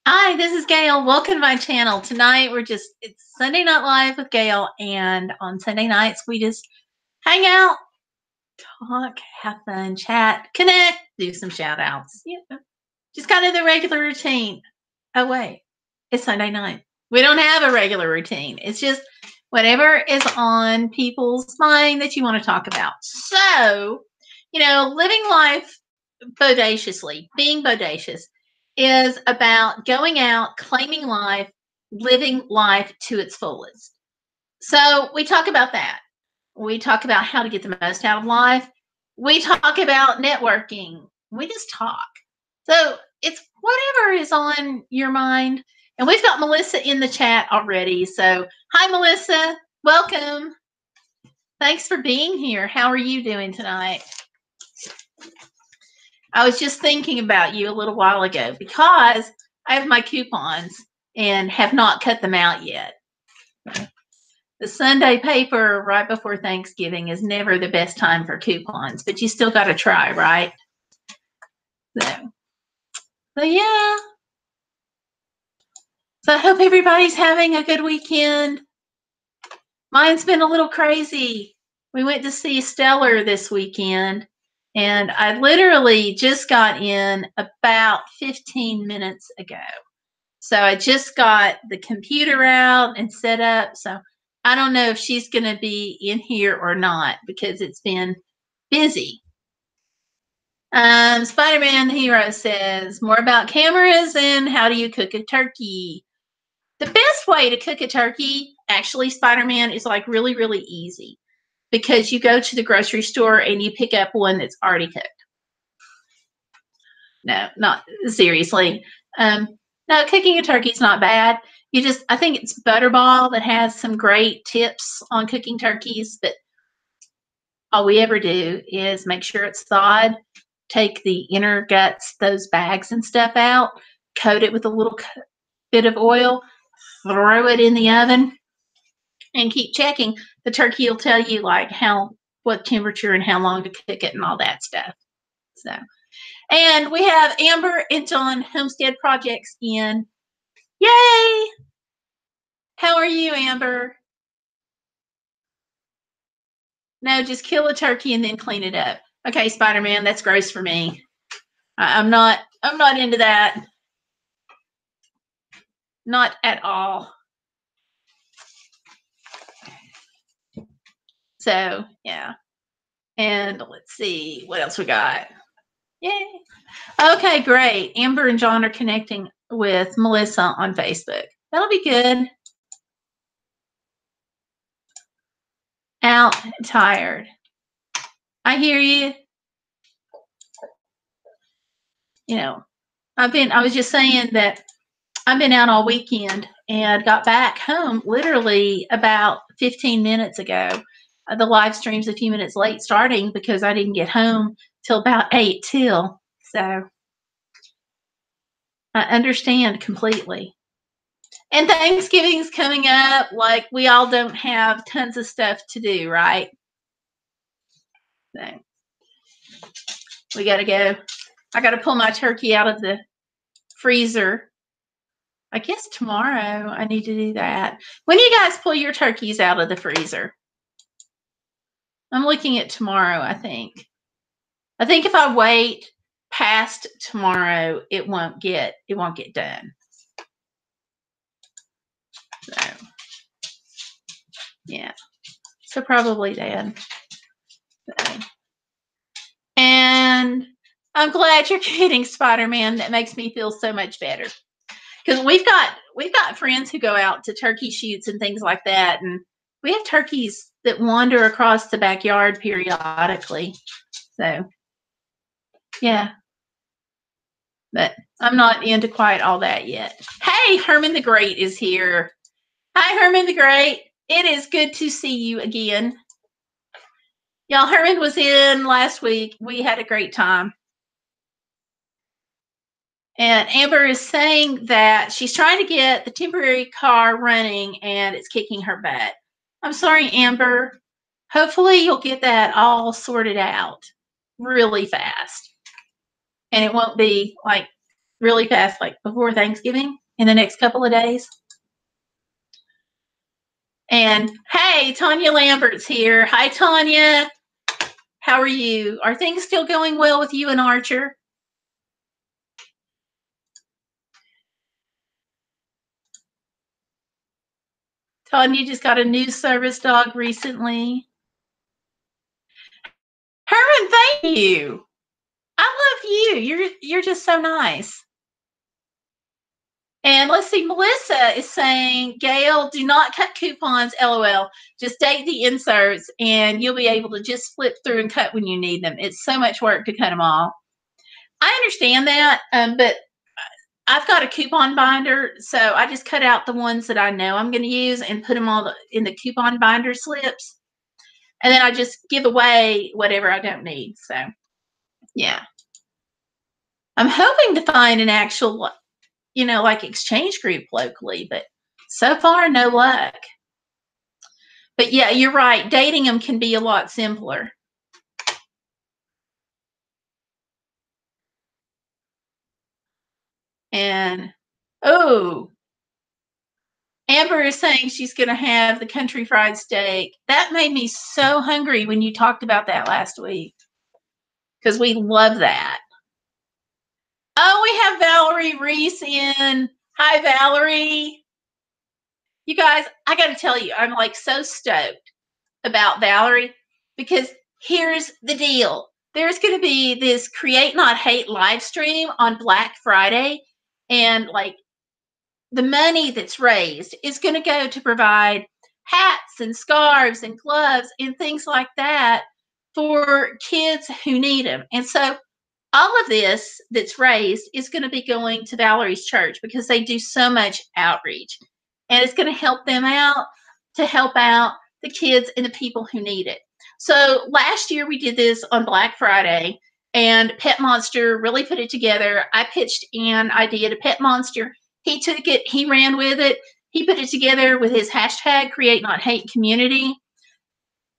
Hi, this is Gayle. Welcome to my channel. Tonight it's Sunday Night Live with Gayle, and on Sunday nights we just hang out, talk, have fun, chat, connect, do some shout outs. Just kind of the regular routine. Oh wait, it's Sunday night. We don't have a regular routine. It's just whatever is on people's mind that you want to talk about. So, living life bodaciously, being bodacious is about going out, claiming life, living life to its fullest. So we talk about that. We talk about how to get the most out of life. We talk about networking. We just talk. So it's whatever is on your mind. And we've got Melissa in the chat already. So, hi, Melissa. Welcome. Thanks for being here. How are you doing tonight? I was just thinking about you a little while ago because I have my coupons and have not cut them out yet. The Sunday paper right before Thanksgiving is never the best time for coupons, but you still got to try, right? So yeah. So I hope everybody's having a good weekend. Mine's been a little crazy. We went to see Stellar this weekend, and I literally just got in about 15 minutes ago. So I just got the computer out and set up. So I don't know if she's going to be in here or not because it's been busy. Spider-Man Hero says, more about cameras and how do you cook a turkey? The best way to cook a turkey, actually, Spider-Man, is like really, really easy because you go to the grocery store and you pick up one that's already cooked. No, not seriously. No, cooking a turkey is not bad. I think it's Butterball that has some great tips on cooking turkeys, but all we ever do is make sure it's thawed, take the inner guts, those bags and stuff out, coat it with a little bit of oil, throw it in the oven, and keep checking. The turkey will tell you like what temperature and how long to cook it and all that stuff. So, and we have Amber and John Homestead Projects in. Yay! How are you, Amber? No, just kill a turkey and then clean it up. Okay, Spider-Man, that's gross for me. I'm not into that. Not at all. So, yeah. And let's see what else we got. Yay. Okay, great. Amber and John are connecting with Melissa on Facebook. That'll be good. Out, tired. I hear you. I was just saying that I've been out all weekend and got back home literally about 15 minutes ago. The live stream's a few minutes late starting because I didn't get home till about 8 till. So I understand completely. And Thanksgiving's coming up. Like, we all don't have tons of stuff to do, right? So we got to go. I got to pull my turkey out of the freezer. I guess tomorrow I need to do that. When do you guys pull your turkeys out of the freezer? I'm looking at tomorrow, I think. I think if I wait past tomorrow, it won't get done. So, yeah. So probably then. So. And I'm glad you're getting Spider-Man. That makes me feel so much better. Because we've got friends who go out to turkey shoots and things like that, and we have turkeys that wander across the backyard periodically. So, yeah. But I'm not into quite all that yet. Hey, Herman the Great is here. Hi, Herman the Great. It is good to see you again. Y'all, Herman was in last week. We had a great time. And Amber is saying that she's trying to get the temporary car running and it's kicking her butt. I'm sorry, Amber. Hopefully you'll get that all sorted out really fast. And it won't be like really fast, like before Thanksgiving in the next couple of days. And hey, Tanya Lambert's here. Hi, Tanya. How are you? Are things still going well with you and Archer? Tanya just got a new service dog recently. Herman, thank you. I love you. You're just so nice. And let's see, Melissa is saying, Gayle, do not cut coupons, LOL. Just date the inserts and you'll be able to just flip through and cut when you need them. It's so much work to cut them all. I understand that, but I've got a coupon binder, so I just cut out the ones that I know I'm going to use and put them all in the coupon binder slips. And then I just give away whatever I don't need. So, yeah. I'm hoping to find an actual, like exchange group locally, but so far, no luck. But yeah, you're right. Dating them can be a lot simpler. And, oh, Amber is saying she's going to have the country fried steak. That made me so hungry when you talked about that last week because we love that. Oh, we have Valerie Reese in. Hi, Valerie. You guys, I got to tell you, I'm like so stoked about Valerie because here's the deal. There's going to be this Create Not Hate live stream on Black Friday, and like the money that's raised is going to go to provide hats and scarves and gloves and things like that for kids who need them. And so all of this that's raised is going to be going to Valerie's church because they do so much outreach, and it's going to help them out to help out the kids and the people who need it. So last year we did this on Black Friday, and Pet Monster really put it together. I pitched an idea to Pet Monster. He took it, he ran with it. He put it together with his hashtag Create Not Hate Community.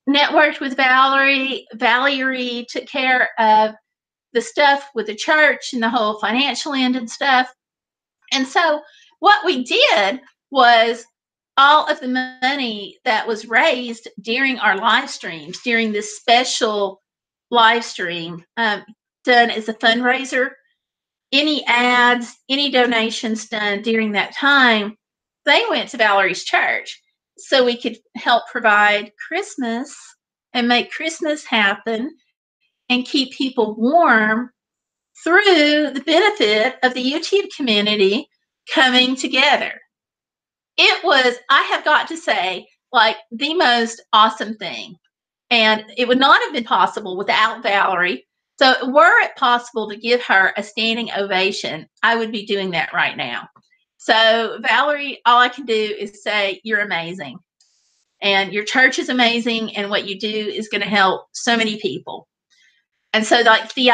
Networked with Valerie. Valerie took care of the stuff with the church and the whole financial end and stuff. And so what we did was all of the money that was raised during our live streams, during this special live stream done as a fundraiser, any ads, any donations done during that time, they went to Valerie's church so we could help provide Christmas and make Christmas happen and keep people warm through the benefit of the YouTube community coming together. It was, I have got to say, like the most awesome thing. And it would not have been possible without Valerie. So were it possible to give her a standing ovation, I would be doing that right now. So Valerie, all I can do is say you're amazing. And your church is amazing. And what you do is going to help so many people. And so like the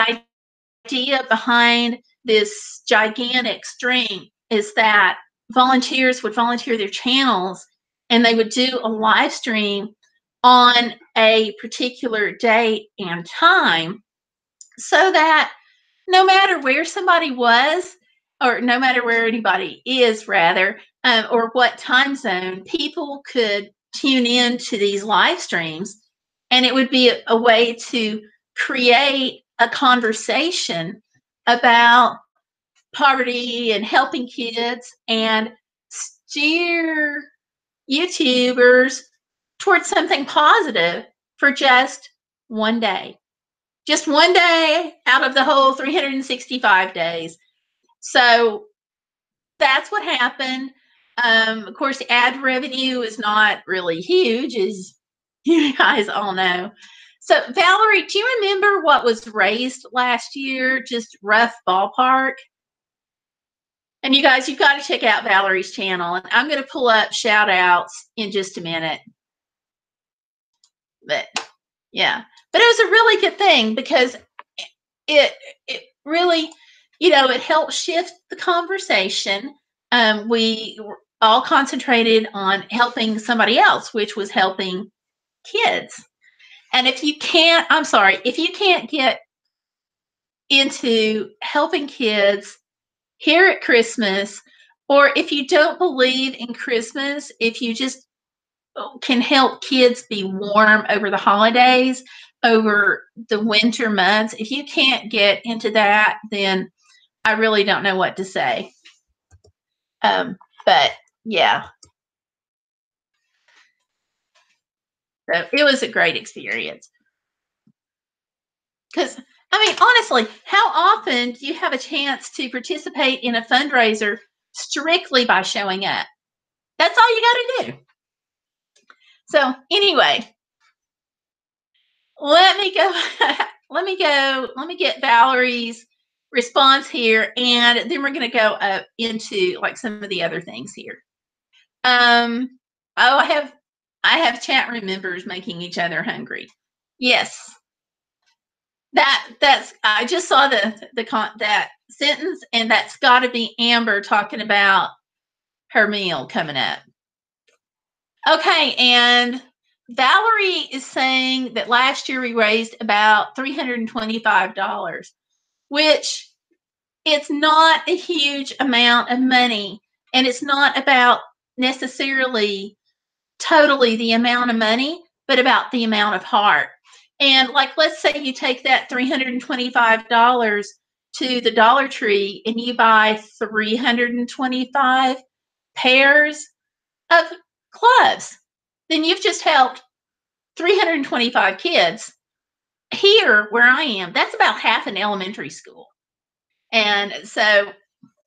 idea behind this gigantic stream is that volunteers would volunteer their channels and they would do a live stream on a particular date and time so that no matter where somebody was, or no matter where anybody is rather, or what time zone, people could tune in to these live streams, and it would be a way to create a conversation about poverty and helping kids and steer YouTubers towards something positive for just one day. Just one day out of the whole 365 days. So that's what happened. Of course, ad revenue is not really huge, as you guys all know. So, Valerie, do you remember what was raised last year? Just rough ballpark. And you guys, you've got to check out Valerie's channel. And I'm going to pull up shout outs in just a minute. But yeah, but it was a really good thing because it really, it helped shift the conversation. We were all concentrated on helping somebody else, which was helping kids. And if you can't get into helping kids, here at Christmas, or if you don't believe in Christmas, if you just can help kids be warm over the holidays, over the winter months, if you can't get into that, then I really don't know what to say. But yeah. So it was a great experience. Because, I mean, honestly, how often do you have a chance to participate in a fundraiser strictly by showing up? That's all you got to do. So anyway, let me go. Let me get Valerie's response here, and then we're going to go up into like some of the other things here. Oh, I have chat room members making each other hungry. Yes. That's I just saw that sentence, and that's got to be Amber talking about her meal coming up. Okay, and Valerie is saying that last year we raised about $325, which it's not a huge amount of money, and it's not about necessarily totally the amount of money, but about the amount of heart. And like, let's say you take that $325 to the Dollar Tree and you buy 325 pairs of gloves, then you've just helped 325 kids. Here where I am, that's about half an elementary school. And so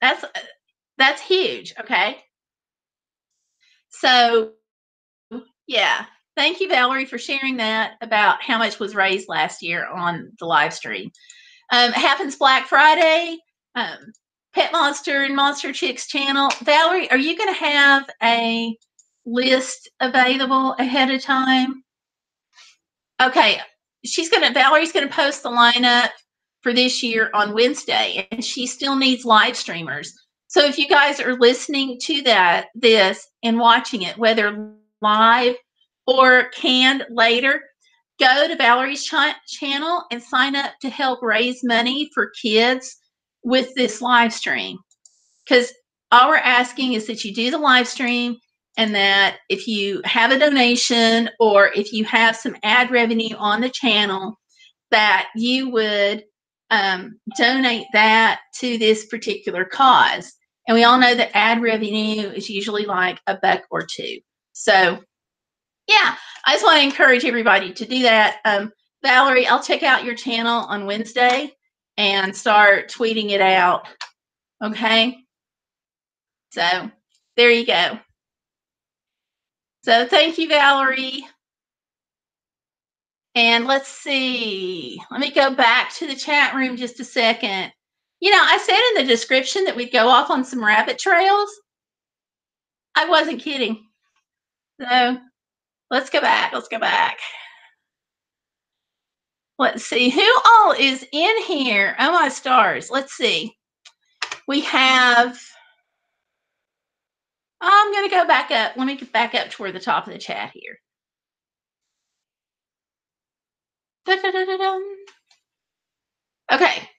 that's huge, okay? So yeah. Thank you, Valerie, for sharing that about how much was raised last year on the live stream. Happens Black Friday. Pet Monster and Monster Chicks channel. Valerie, are you going to have a list available ahead of time? Okay. Valorie's going to post the lineup for this year on Wednesday, and she still needs live streamers. So if you guys are listening to this and watching it, whether live or canned later, go to Valerie's channel and sign up to help raise money for kids with this live stream. Because all we're asking is that you do the live stream, and that if you have a donation or if you have some ad revenue on the channel, that you would donate that to this particular cause. And we all know that ad revenue is usually like $1 or $2. So yeah, I just want to encourage everybody to do that. Valerie, I'll check out your channel on Wednesday and start tweeting it out. Okay. So there you go. So thank you, Valerie. And let's see. Let me go back to the chat room just a second. You know, I said in the description that we'd go off on some rabbit trails. I wasn't kidding. So let's go back. Let's go back. Let's see. Who all is in here? Oh, my stars. Let's see. We have... I'm going to go back up. Let me get back up toward the top of the chat here. Okay.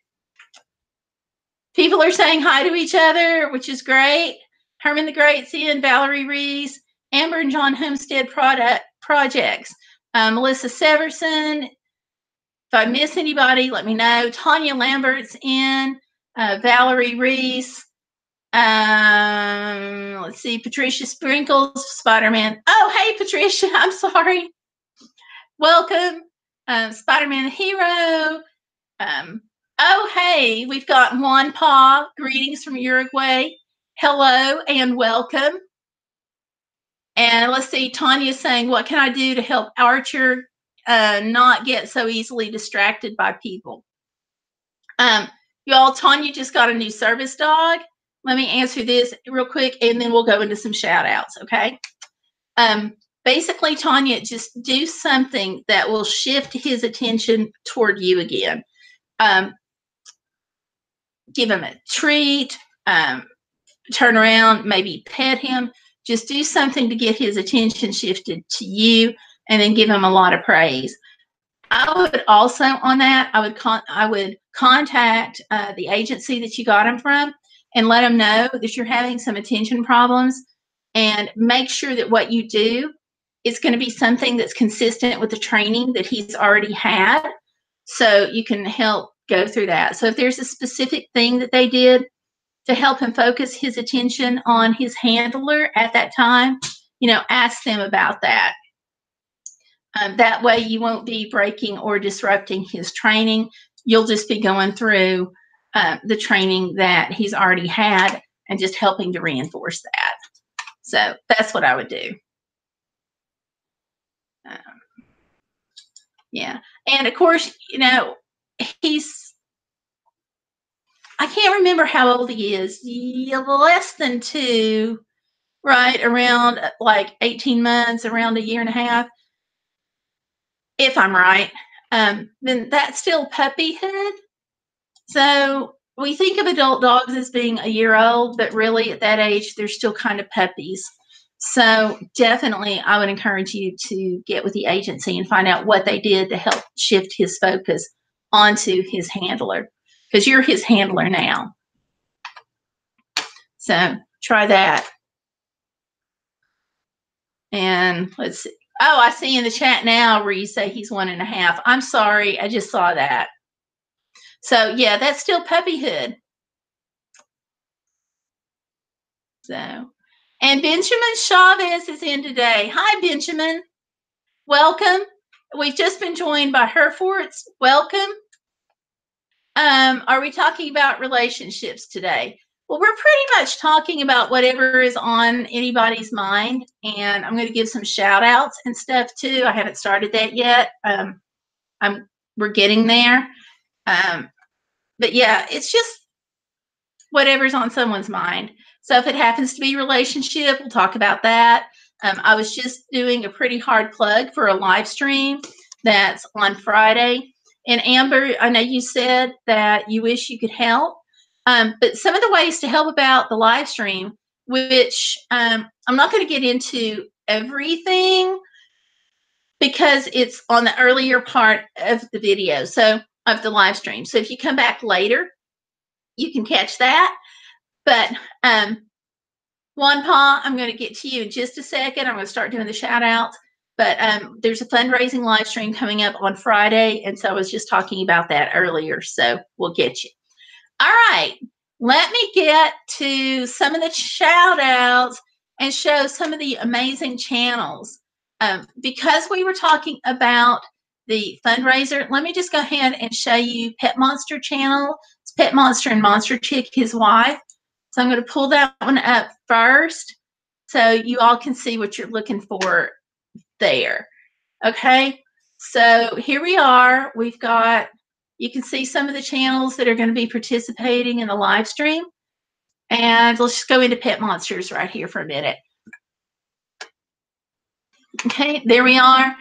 People are saying hi to each other, which is great. Herman the Great's in, Valerie Rees, Amber and John Homestead projects. Melissa Severson. If I miss anybody, let me know. Tanya Lambert's in, Valerie Rees. Let's see, Patricia Sprinkles, Spider-Man. Oh, hey, Patricia, I'm sorry. Welcome, Spider-Man Hero. Oh, hey, we've got Juan Pa. Greetings from Uruguay. Hello and welcome. And let's see, Tanya's saying, what can I do to help Archer not get so easily distracted by people? Y'all, Tanya just got a new service dog. Let me answer this real quick, and then we'll go into some shout outs, okay? Basically, Tanya, just do something that will shift his attention toward you again. Give him a treat, turn around, maybe pet him. Just do something to get his attention shifted to you, and then give him a lot of praise. I would also, on that, I would contact the agency that you got him from and let him know that you're having some attention problems, and make sure that what you do is going to be something that's consistent with the training that he's already had, so you can help go through that. So if there's a specific thing that they did to help him focus his attention on his handler at that time, ask them about that. That way you won't be breaking or disrupting his training. You'll just be going through the training that he's already had and just helping to reinforce that. So that's what I would do. Yeah. And of course, I can't remember how old he is. Less than 2, right? Around like 18 months, around a year and a half, if I'm right. Then that's still puppyhood. So we think of adult dogs as being a year old, but really at that age, they're still kind of puppies. So definitely I would encourage you to get with the agency and find out what they did to help shift his focus onto his handler, because you're his handler now. So try that. And let's see. Oh, I see in the chat now where you say he's 1.5. I'm sorry. I just saw that. So yeah, that's still puppyhood. So, and Benjamin Chavez is in today. Hi, Benjamin. Welcome. We've just been joined by Herforts. Welcome. Are we talking about relationships today? Well, we're pretty much talking about whatever is on anybody's mind, and I'm going to give some shout outs and stuff too. I haven't started that yet. We're getting there. But yeah, it's just whatever's on someone's mind. So if it happens to be relationship, we'll talk about that. I was just doing a pretty hard plug for a live stream that's on Friday. And Amber, I know you said that you wish you could help. But some of the ways to help about the live stream, which I'm not going to get into everything because it's on the earlier part of the video, so of the live stream. So if you come back later, you can catch that. But Juan Pa, I'm going to get to you in just a second. I'm going to start doing the shout outs. But there's a fundraising live stream coming up on Friday. And so I was just talking about that earlier. So we'll get you. All right. Let me get to some of the shout outs and show some of the amazing channels. Because we were talking about the fundraiser, let me just go ahead and show you Pet Monster channel. It's Pet Monster and Monster Chick, his wife. So I'm going to pull that one up first so you all can see what you're looking for there. Okay, so here we are. We've got, you can see some of the channels that are going to be participating in the live stream. And let's just go into Pet Monsters right here for a minute. Okay, there we are.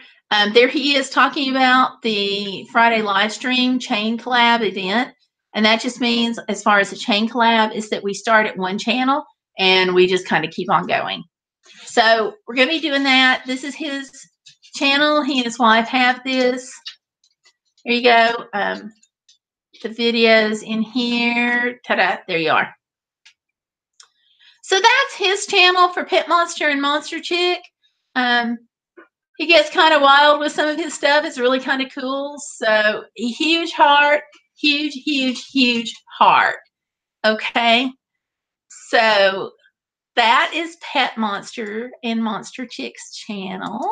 There he is talking about the Friday live stream chain collab event. And that just means, as far as the chain collab, is that we start at one channel and we just kind of keep on going. So we're going to be doing that. This is his channel. He and his wife have this. There you go. The videos in here. Ta-da. There you are. So that's his channel for Pet Monster and Monster Chick. He gets kind of wild with some of his stuff. It's really kind of cool. So a huge heart. Huge, huge, huge heart. Okay. So that is Pet Monster and Monster Chick's channel.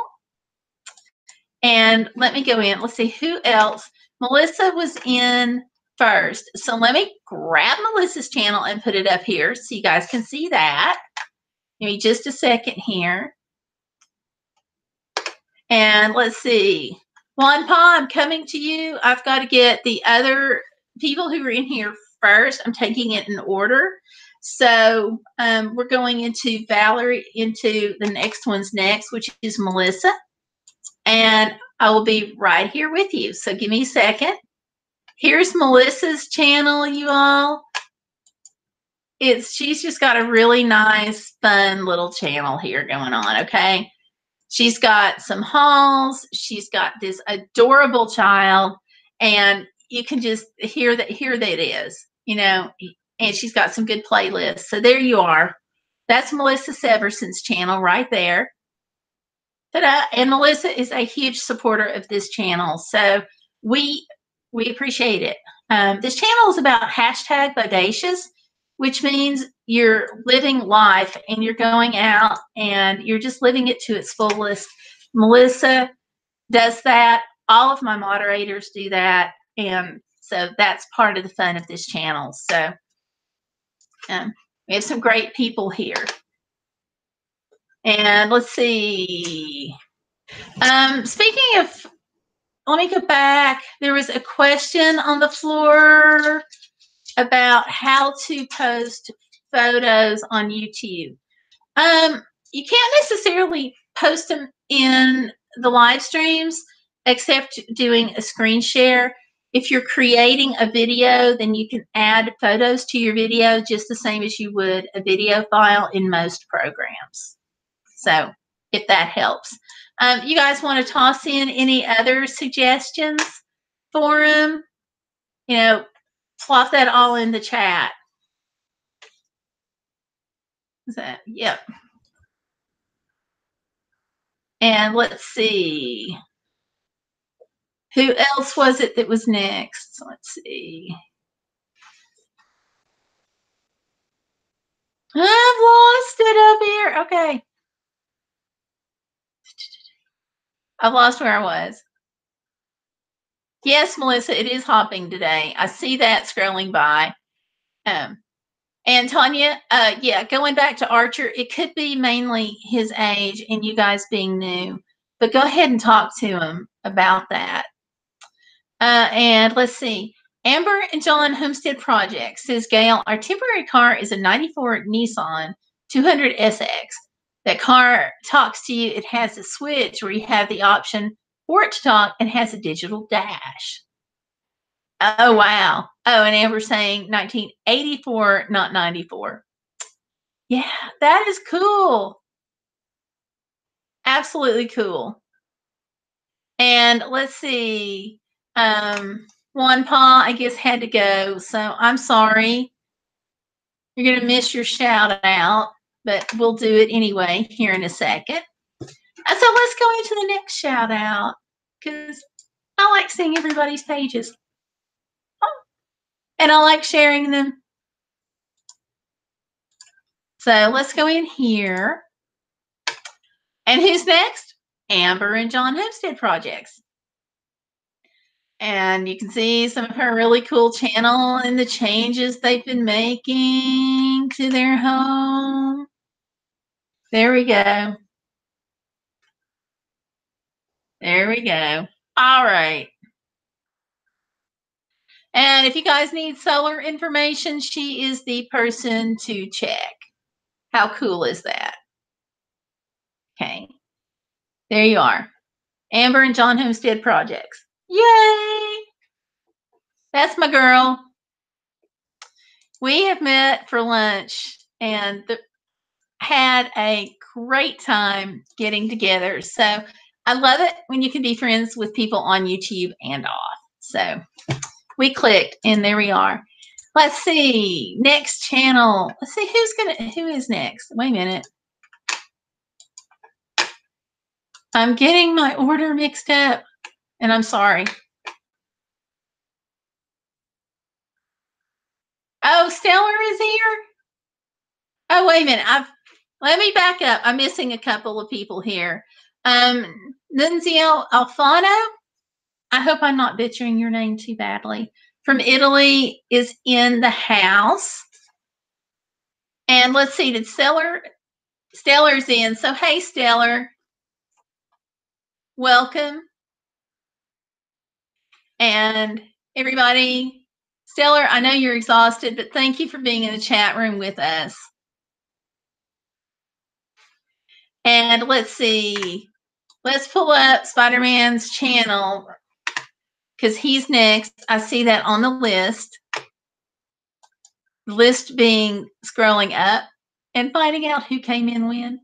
And let me go in. Let's see who else. Melissa was in first. So let me grab Melissa's channel and put it up here so you guys can see that. Give me just a second here. And let's see. Juan Pa, I'm coming to you. I've got to get the other people who are in here first. I'm taking it in order. So we're going into Valerie, into the next one's next, which is Melissa. And I will be right here with you. So give me a second. Here's Melissa's channel, you all. She's just got a really nice, fun little channel here going on, okay? She's got some hauls. She's got this adorable child, and you can just hear that it is. You know, and she's got some good playlists. So there you are. That's Melissa Severson's channel right there. Ta-da! And Melissa is a huge supporter of this channel, so we appreciate it. This channel is about hashtag Bodacious, which means you're living life and you're going out and you're just living it to its fullest. Melissa does that. All of my moderators do that, and so that's part of the fun of this channel. So we have some great people here. And let's see. Speaking of, let me go back. There was a question on the floor about how to post photos on YouTube. You can't necessarily post them in the live streams except doing a screen share. If you're creating a video, then you can add photos to your video just the same as you would a video file in most programs. So if that helps. You guys want to toss in any other suggestions for them? You know, plop that all in the chat. So, yep. And let's see. Who else was it that was next? Let's see. I've lost it up here. Okay. I've lost where I was. Yes, Melissa, it is hopping today. I see that scrolling by. And Tanya, yeah, going back to Archer, it could be mainly his age and you guys being new, but go ahead and talk to him about that. And let's see. Amber and John Homestead Project says, Gayle, our temporary car is a 94 Nissan 200 SX. That car talks to you. It has a switch where you have the option for it to talk and has a digital dash. Oh, wow. Oh, and Amber's saying 1984, not 94. Yeah, that is cool. Absolutely cool. And let's see. One Paw, I guess, had to go. So I'm sorry. You're going to miss your shout out, but we'll do it anyway here in a second. So let's go into the next shout out because I like seeing everybody's pages. And I like sharing them. So let's go in here. And who's next? Amber and John Homestead Projects. And you can see some of her really cool channel and the changes they've been making to their home. There we go. There we go. All right. And if you guys need solar information, she is the person to check. How cool is that? Okay. There you are. Amber and John Homestead Projects. Yay! That's my girl. We have met for lunch and had a great time getting together. So I love it when you can be friends with people on YouTube and off. So we clicked and there we are. Let's see. Next channel. Let's see who is next. Wait a minute. I'm getting my order mixed up and I'm sorry. Oh, Stellar is here. Oh, wait a minute. Let me back up. I'm missing a couple of people here. Nunzio Alfano. I hope I'm not butchering your name too badly. From Italy is in the house. And let's see, did Stellar's in. So, hey, Stellar. Welcome. And everybody, Stellar, I know you're exhausted, but thank you for being in the chat room with us. And let's see. Let's pull up Spider-Man's channel because he's next. I see that on the list. The list being scrolling up and finding out who came in when.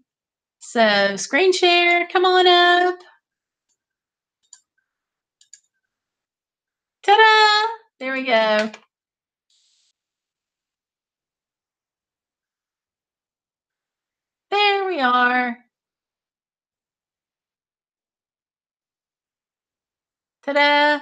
So screen share, come on up. Ta-da! There we go. we are. Ta-da.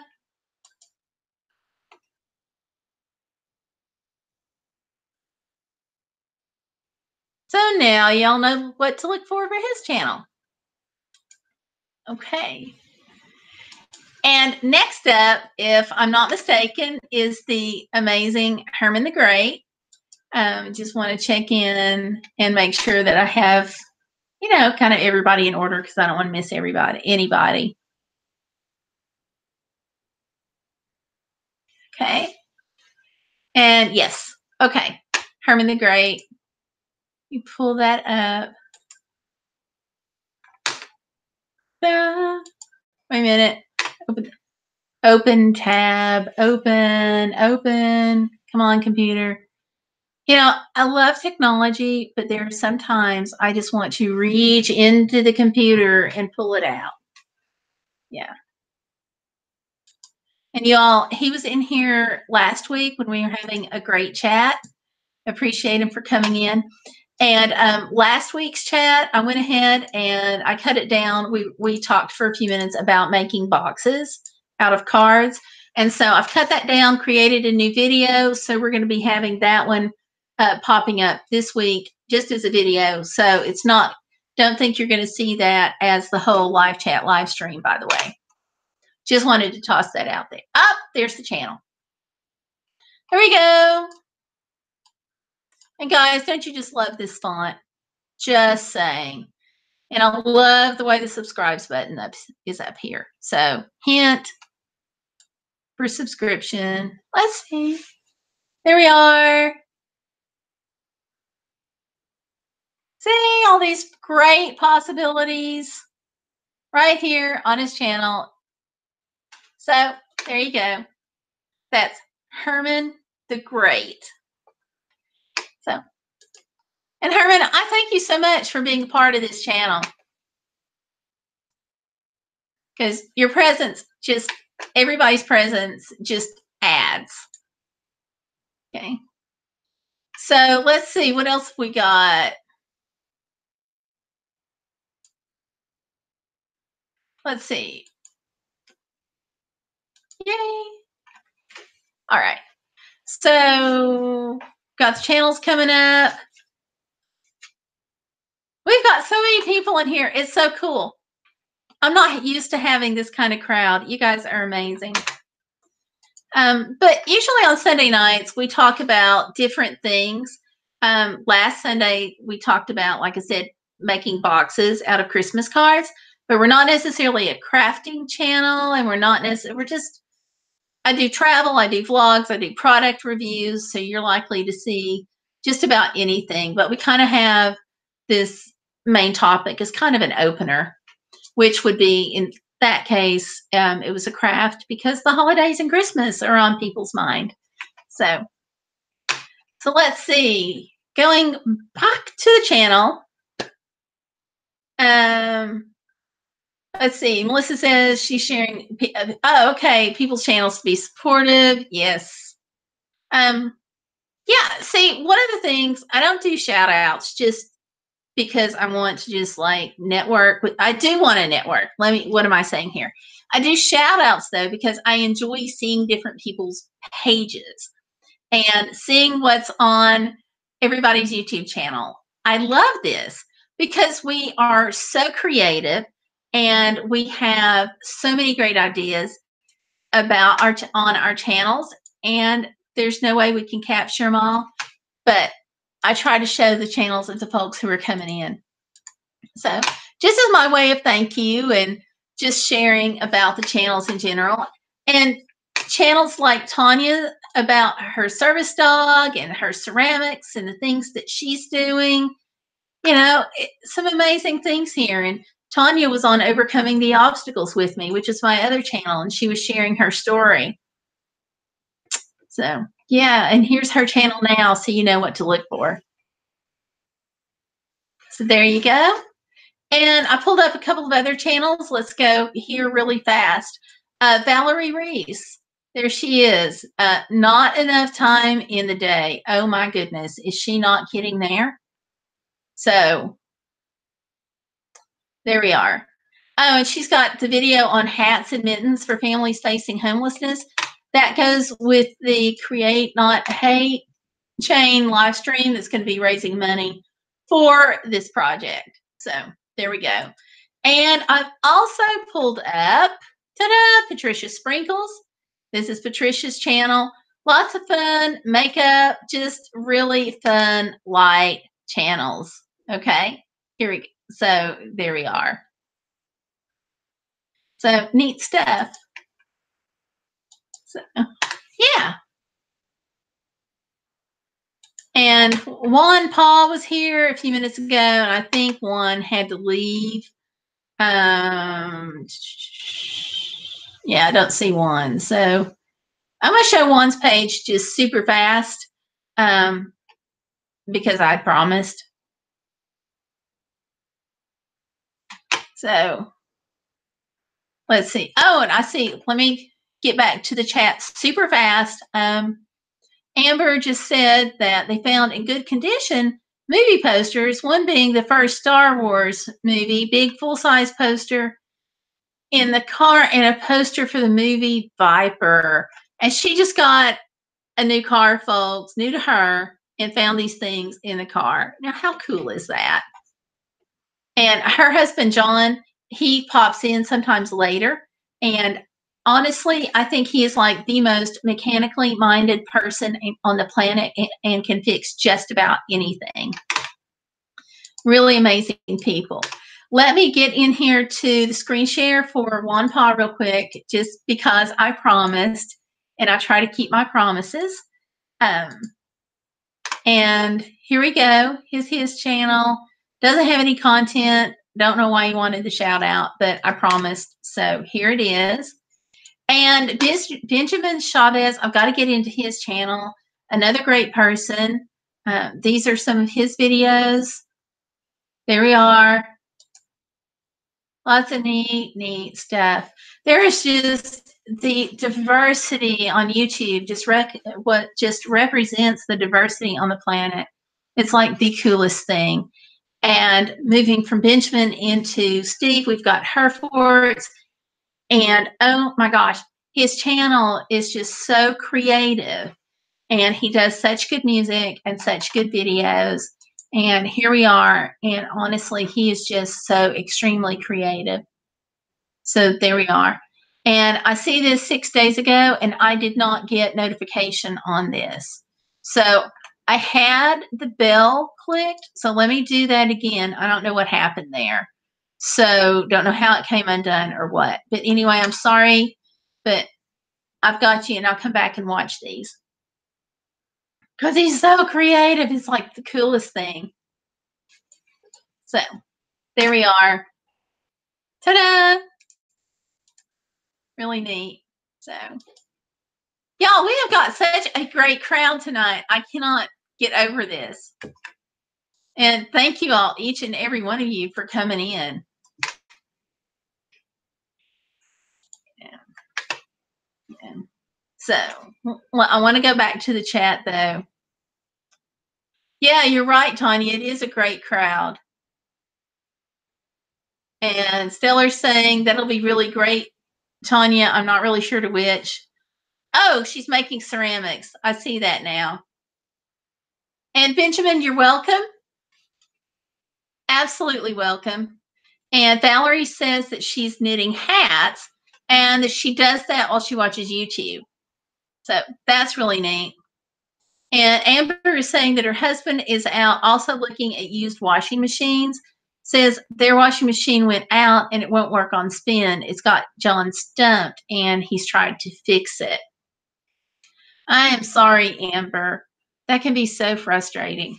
So now y'all know what to look for his channel. Okay. And next up, if I'm not mistaken, is the amazing Herman the Great. Just want to check in and make sure that I have, you know, kind of everybody in order because I don't want to miss anybody. Okay. And yes. Okay. Herman the Great. You pull that up. Wait a minute. Open tab. Open. Come on, computer. You know, I love technology, but there are sometimes I just want to reach into the computer and pull it out. Yeah. And y'all, he was in here last week when we were having a great chat. Appreciate him for coming in. And last week's chat, I went ahead and I cut it down. We talked for a few minutes about making boxes out of cards. And so I've cut that down, created a new video. So we're going to be having that one popping up this week just as a video. So it's not, don't think you're going to see that as the whole live chat live stream, by the way. Just wanted to toss that out there. Oh, there's the channel. Here we go. And guys, don't you just love this font? Just saying. And I love the way the subscribes button is up here. So hint for subscription. Let's see. There we are. See all these great possibilities right here on his channel. So there you go. That's Herman the Great. So, and Herman, I thank you so much for being a part of this channel. Because your presence just, everybody's presence just adds. Okay. So let's see what else we got. Let's see. Yay. All right. So got the channels coming up. We've got so many people in here. It's so cool. I'm not used to having this kind of crowd. You guys are amazing. But usually on Sunday nights, we talk about different things. Last Sunday, we talked about, like I said, making boxes out of Christmas cards, but we're not necessarily a crafting channel, and we're not necessarily, we're just, I do travel, I do vlogs, I do product reviews, so you're likely to see just about anything, but we kind of have this main topic as kind of an opener, which would be, in that case, it was a craft because the holidays and Christmas are on people's mind. So let's see. Going back to the channel. Let's see. Melissa says she's sharing. Oh, okay. People's channels to be supportive. Yes. Yeah. See, one of the things, I don't do shout outs just because I want to just like network. I do want to network. What am I saying here? I do shout outs though, because I enjoy seeing different people's pages and seeing what's on everybody's YouTube channel. I love this because we are so creative and we have so many great ideas about on our channels, and there's no way we can capture them all, but I try to show the channels of the folks who are coming in. So just as my way of thank you and just sharing about the channels in general, and channels like Tanya about her service dog and her ceramics and the things that she's doing, you know, some amazing things here. And Tanya was on Overcoming the Obstacles with me, which is my other channel, and she was sharing her story. So yeah, and here's her channel now, so you know what to look for. So there you go. And I pulled up a couple of other channels. Let's go here really fast. Valerie Reese. There she is. Not enough time in the day. Oh my goodness. Is she not kidding there? So There we are. Oh, and she's got the video on hats and mittens for families facing homelessness. That goes with the Create Not Hate chain live stream that's going to be raising money for this project. So there we go. And I've also pulled up, ta-da, Patricia Sprinkles. This is Patricia's channel. Lots of fun makeup, just really fun, light channels. Okay, here we go. So there we are. So neat stuff. So, yeah. And Juan Paul was here a few minutes ago, and I think Juan had to leave. Yeah, I don't see Juan. So I'm going to show Juan's page just super fast because I promised. So let's see. Oh, and I see. Let me get back to the chat super fast. Amber just said that they found in good condition movie posters, one being the first Star Wars movie, big full-size poster in the car, and a poster for the movie Viper. And she just got a new car, folks, new to her, and found these things in the car. Now, how cool is that? And her husband, John, he pops in sometimes later. And honestly, I think he is like the most mechanically minded person on the planet and can fix just about anything. Really amazing people. Let me get in here to the screen share for Juan Pa real quick, just because I promised, and I try to keep my promises. And here we go. His channel. Doesn't have any content. Don't know why he wanted the shout out, but I promised. So here it is. And Benjamin Chavez, I've got to get into his channel. Another great person. These are some of his videos. There we are. Lots of neat stuff. There is just the diversity on YouTube, what just represents the diversity on the planet. It's like the coolest thing. And moving from Benjamin into Steve, we've got Herfords. And oh my gosh, his channel is just so creative. And he does such good music and such good videos. And here we are. And honestly, he is just so extremely creative. So there we are. And I see this 6 days ago, and I did not get notification on this. So I had the bell clicked. So let me do that again. I don't know what happened there. So don't know how it came undone or what. But anyway, I'm sorry, but I've got you, and I'll come back and watch these. Because he's so creative. It's like the coolest thing. So there we are. Ta-da! Really neat. So, y'all, we have got such a great crowd tonight. I cannot get over this. And thank you all, each and every one of you, for coming in. Yeah. So, well, I want to go back to the chat, though. Yeah, you're right, Tanya. It is a great crowd. And Stellar's saying that'll be really great, Tanya. I'm not really sure to which. Oh, she's making ceramics. I see that now. And Benjamin, you're welcome. Absolutely welcome. And Valerie says that she's knitting hats and that she does that while she watches YouTube. So that's really neat. And Amber is saying that her husband is out also looking at used washing machines. Says their washing machine went out and it won't work on spin. It's got John stumped and he's tried to fix it. I am sorry, Amber. That can be so frustrating.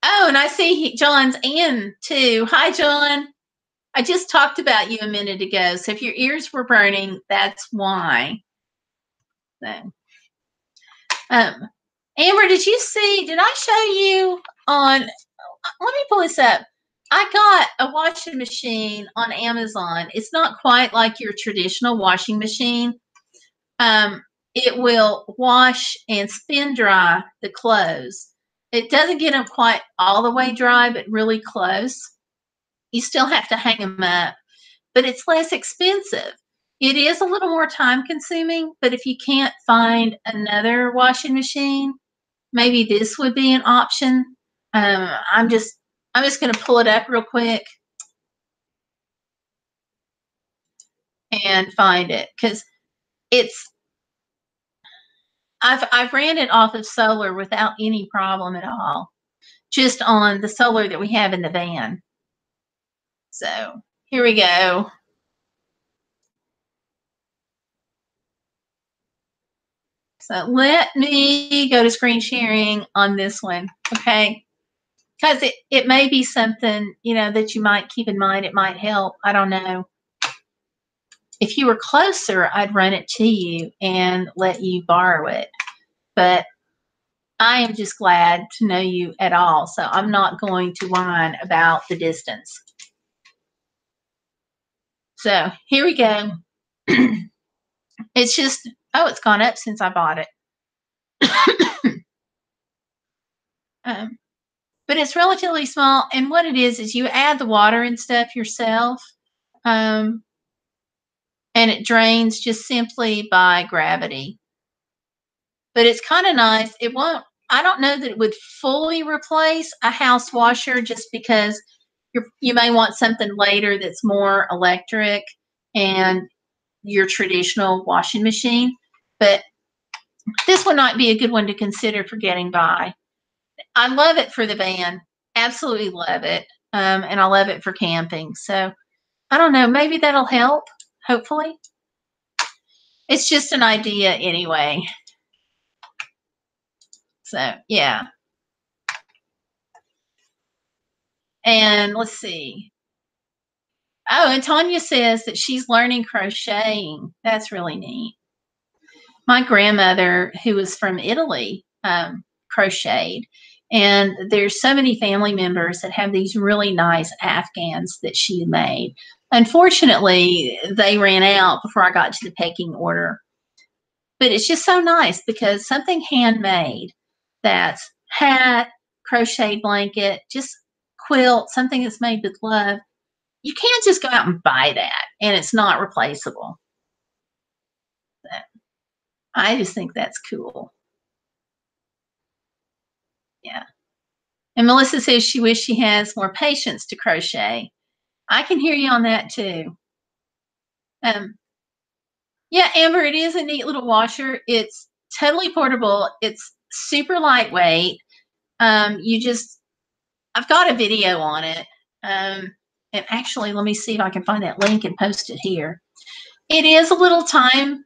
Oh, and I see John's in too. Hi, John. I just talked about you a minute ago. So if your ears were burning, that's why. So, Amber, did I show you on, let me pull this up. I got a washing machine on Amazon. It's not quite like your traditional washing machine. It will wash and spin dry the clothes. It doesn't get them quite all the way dry, but really close. You still have to hang them up, but it's less expensive. It is a little more time consuming, but if you can't find another washing machine, maybe this would be an option. I'm just going to pull it up real quick and find it, because it's I've ran it off of solar without any problem at all, just on the solar that we have in the van. So here we go. So let me go to screen sharing on this one, okay? Because it may be something, that you might keep in mind. It might help. I don't know. If you were closer, I'd run it to you and let you borrow it. But I am just glad to know you at all, so I'm not going to whine about the distance. So here we go. It's just, it's gone up since I bought it. But it's relatively small, and what it is you add the water and stuff yourself, and it drains just simply by gravity. But it's kind of nice. It won't, I don't know that it would fully replace a house washer, just because you may want something later that's more electric and your traditional washing machine. But this one might be a good one to consider for getting by. I love it for the van. Absolutely love it. And I love it for camping. So I don't know. Maybe that'll help. Hopefully. It's just an idea anyway. So yeah. And let's see. Oh, and Tanya says that she's learning crocheting. That's really neat. My grandmother, who was from Italy, crocheted. And there's so many family members that have these really nice Afghans that she made. Unfortunately, they ran out before I got to the pecking order. But it's just so nice, because something handmade, that's hat, crocheted blanket, just quilt, something that's made with love. You can't just go out and buy that, and it's not replaceable. So I just think that's cool. Yeah. And Melissa says she wishes she has more patience to crochet. I can hear you on that too. Yeah, Amber, it is a neat little washer. It's totally portable. It's super lightweight. I've got a video on it. And actually, let me see if I can find that link and post it here. It is a little time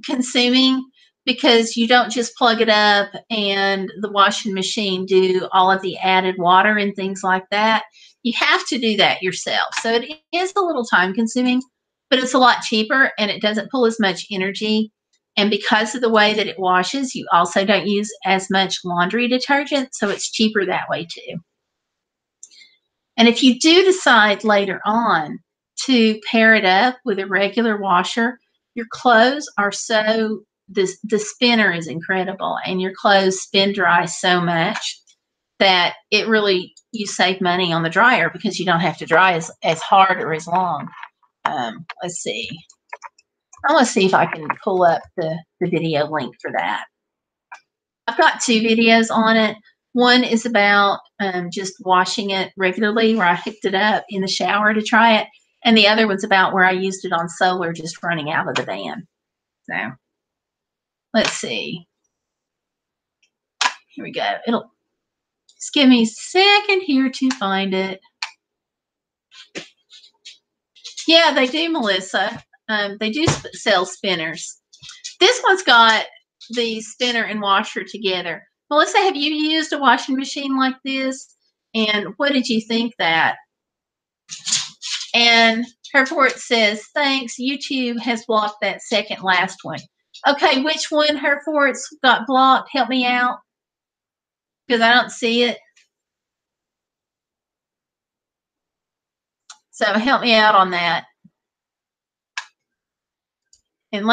consuming, because you don't just plug it up and the washing machine do all of the added water and things like that. You have to do that yourself. So it is a little time consuming, but it's a lot cheaper, and it doesn't pull as much energy. And because of the way that it washes, you also don't use as much laundry detergent. So it's cheaper that way too. And if you do decide later on to pair it up with a regular washer, your clothes are the spinner is incredible, and your clothes spin dry so much that you save money on the dryer, because you don't have to dry as hard or as long. Let's see. I want to see if I can pull up the video link for that. I've got 2 videos on it. One is about just washing it regularly, where I hooked it up in the shower to try it. And the other one's about where I used it on solar, just running out of the van. So let's see. Here we go. It'll just give me a second here to find it. Yeah, they do, Melissa. They do sell spinners. This one's got the spinner and washer together. Melissa, have you used a washing machine like this? And what did you think that? And Herford says, thanks, YouTube has blocked that second last one. Okay, which one, Herford's got blocked? Help me out, because I don't see it. So help me out on that. And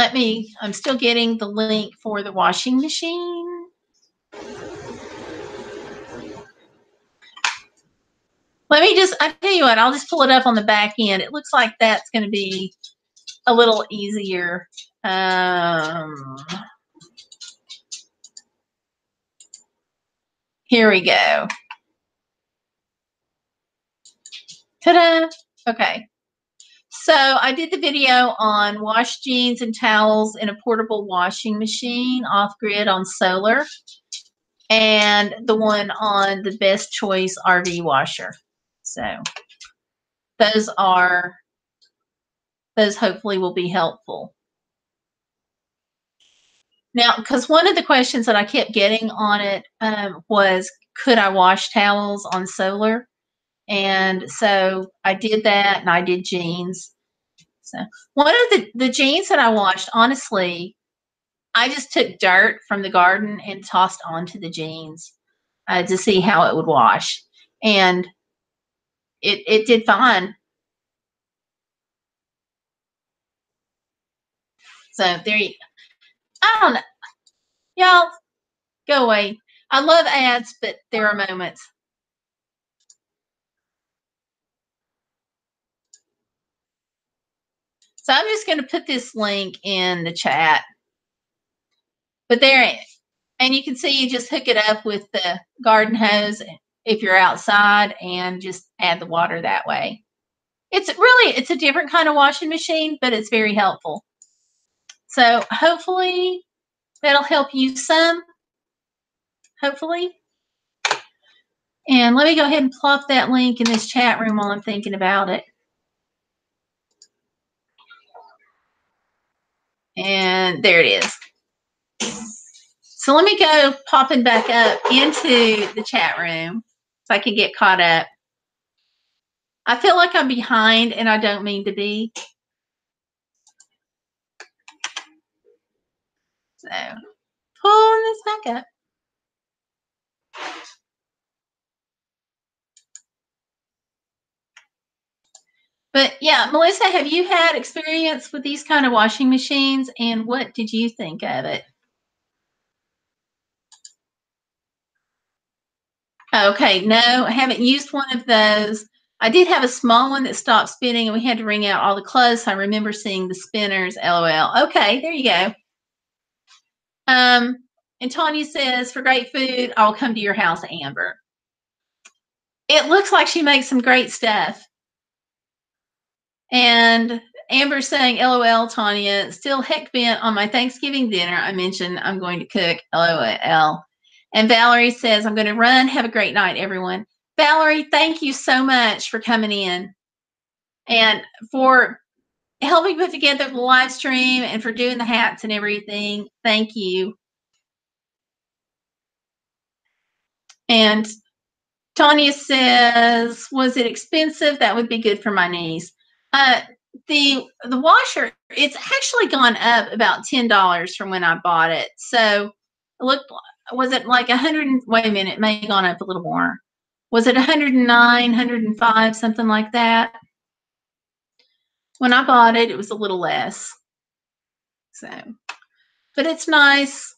I'm still getting the link for the washing machine. Let me just, I tell you what, I'll just pull it up on the back end. It looks like that's going to be a little easier. Here we go. Ta-da! Okay. So I did the video on wash jeans and towels in a portable washing machine off-grid on solar, and the one on the best choice RV washer. So those hopefully will be helpful. Now, because one of the questions that I kept getting on it was, could I wash towels on solar? And so I did that, and I did jeans. So one of the jeans that I washed, honestly, I just took dirt from the garden and tossed onto the jeans to see how it would wash. And it did fine. So there you, I don't know. Y'all, go away. I love ads, but there are moments. So I'm just going to put this link in the chat. But there, and you can see you just hook it up with the garden hose if you're outside and just add the water that way. It's a different kind of washing machine, but it's very helpful. So hopefully that'll help you some. Hopefully. And let me go ahead and plop that link in this chat room while I'm thinking about it. And there it is. So let me go popping back up into the chat room so I can get caught up. I feel like I'm behind, and I don't mean to be. So pulling this back up. But yeah, Melissa, have you had experience with these kind of washing machines, and what did you think of it? Okay, no, I haven't used one of those. I did have a small one that stopped spinning, and we had to wring out all the clothes. So I remember seeing the spinners. LOL. Okay, there you go. And Tanya says, for great food, I'll come to your house, Amber. It looks like she makes some great stuff. And Amber's saying, LOL, Tanya, still heck bent on my Thanksgiving dinner. I mentioned I'm going to cook, LOL. And Valerie says, I'm going to run. Have a great night, everyone. Valerie, thank you so much for coming in and for helping put together the live stream and for doing the hats and everything. Thank you. And Tanya says, was it expensive? That would be good for my knees. The washer, it's actually gone up about $10 from when I bought it. So look, was it like 100? Wait a minute, it may have gone up a little more. Was it 109, 105, something like that? When I bought it, it was a little less. So, but it's nice.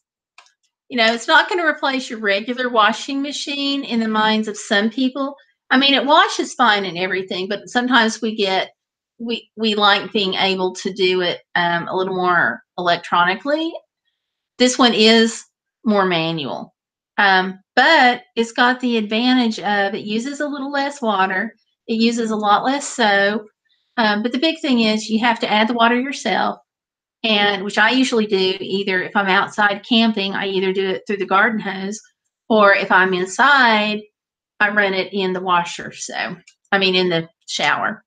You know, it's not going to replace your regular washing machine in the minds of some people. I mean, it washes fine and everything, but sometimes we like being able to do it a little more electronically. This one is more manual, but it's got the advantage of it uses a little less water. It uses a lot less soap. But the big thing is you have to add the water yourself. And which I usually do either if I'm outside camping, I either do it through the garden hose, or if I'm inside, I run it in the washer. So, I mean, in the shower.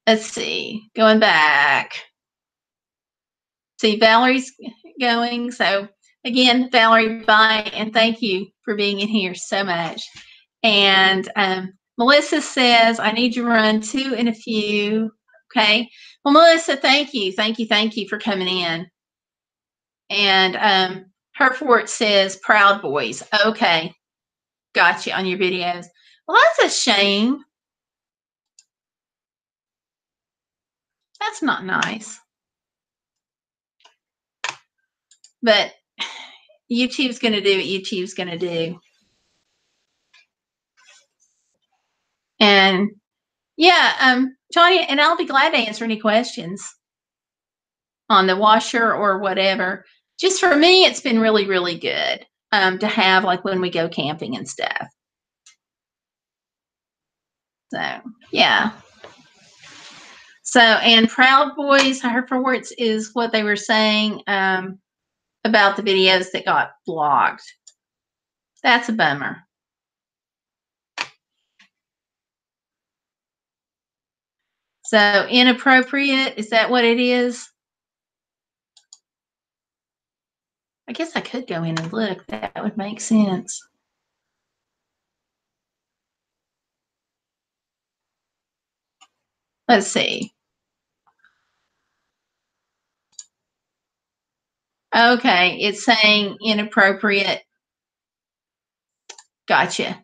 Let's see, going back. See, Valerie's going. So, again, Valerie, bye. And thank you for being in here so much. And Melissa says, I need you to run 2 in a few. Okay. Well, Melissa, thank you. Thank you for coming in. And Herford says, proud boys. Okay. Got you on your videos. Well, that's a shame. That's not nice. But YouTube's going to do what YouTube's going to do. And yeah, Johnny, and I'll be glad to answer any questions on the washer or whatever. Just for me, it's been really, really good to have, like, when we go camping and stuff. So, yeah. So, and Proud Boys, Hyperwords is what they were saying about the videos that got blocked. That's a bummer. So, inappropriate, is that what it is? I guess I could go in and look. That would make sense. Let's see. Okay, it's saying inappropriate. Gotcha.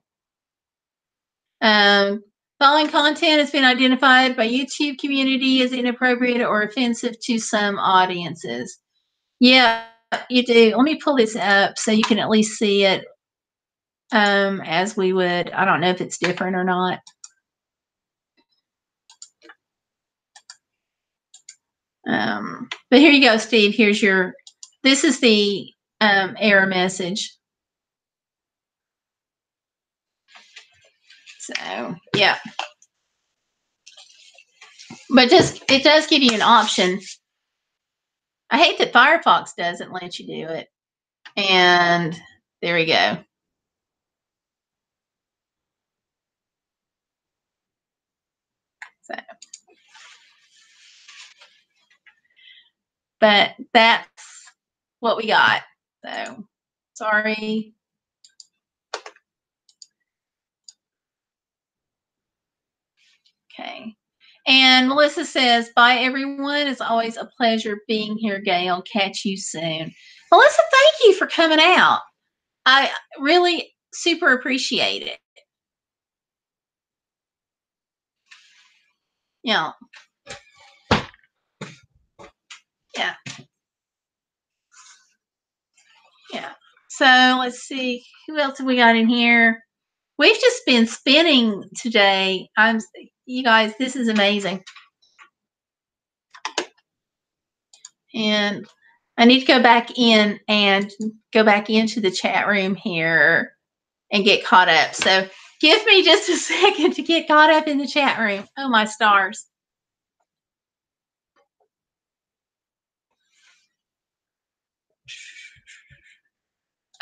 Following content has been identified by YouTube community as inappropriate or offensive to some audiences. Yeah, you do. Let me pull this up so you can at least see it as we would. I don't know if it's different or not. But here you go, Steve. Here's your, this is the error message. So, yeah. But just, it does give you an option. I hate that Firefox doesn't let you do it. And there we go. So, but that's what we got. So, sorry. Okay. And Melissa says, bye, everyone. It's always a pleasure being here, Gayle. Catch you soon. Melissa, thank you for coming out. I really super appreciate it. Yeah. Yeah. Yeah. So let's see. Who else have we got in here? We've just been spinning today. You guys, this is amazing. And I need to go back in and go back into the chat room here and get caught up. So give me just a second to get caught up in the chat room. Oh, my stars.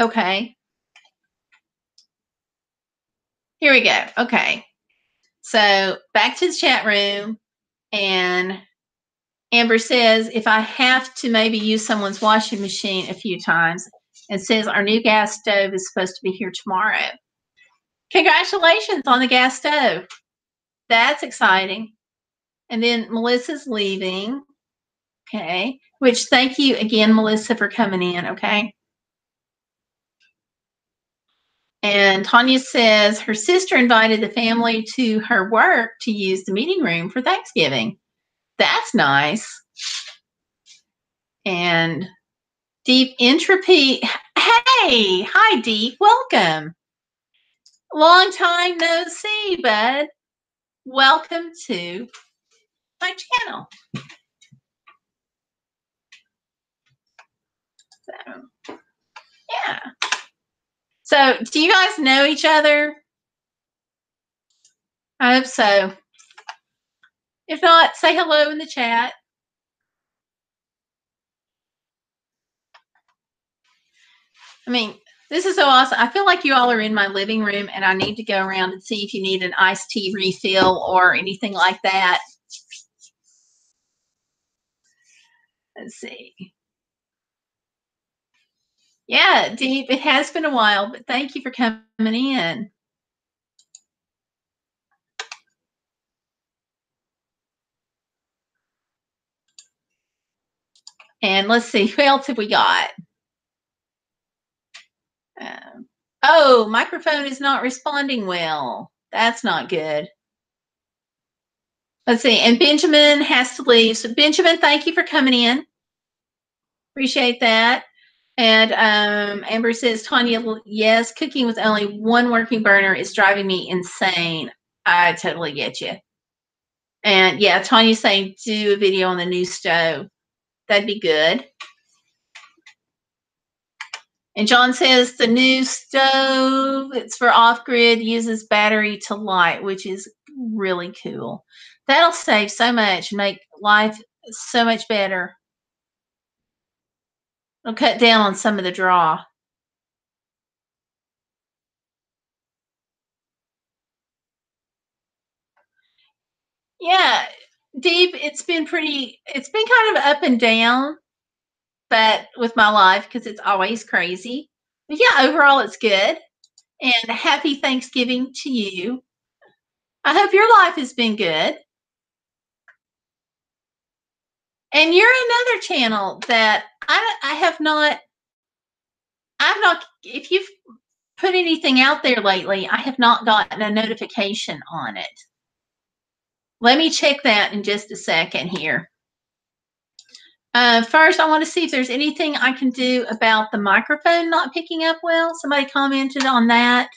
Okay. Here we go. Okay. So back to the chat room. And Amber says, if I have to maybe use someone's washing machine a few times, and says our new gas stove is supposed to be here tomorrow. Congratulations on the gas stove. That's exciting. And then Melissa's leaving. Okay. Which, thank you again, Melissa, for coming in. Okay. And Tanya says her sister invited the family to her work to use the meeting room for Thanksgiving. That's nice. And Deep Entropy. Hey, hi, Deep. Welcome. Long time no see, bud. Welcome to my channel. So, yeah. So, do you guys know each other? I hope so. If not, say hello in the chat. I mean, this is so awesome. I feel like you all are in my living room, and I need to go around and see if you need an iced tea refill or anything like that. Let's see. Yeah, Deep, it has been a while, but thank you for coming in. And let's see, who else have we got? Oh, microphone is not responding well. That's not good. Let's see, and Benjamin has to leave. So Benjamin, thank you for coming in. Appreciate that. And Amber says, Tanya, yes, cooking with only one working burner is driving me insane. I totally get you. And yeah, Tanya's saying do a video on the new stove. That'd be good. And John says the new stove, it's for off-grid, uses battery to light, which is really cool. That'll save so much, make life so much better. It'll cut down on some of the draw. Yeah, Deep, it's been kind of up and down, but with my life, because it's always crazy. But yeah, overall it's good. And happy Thanksgiving to you. I hope your life has been good. And you're another channel that I've not, if you've put anything out there lately, I have not gotten a notification on it. Let me check that in just a second here. First, I want to see if there's anything I can do about the microphone not picking up well. Somebody commented on that.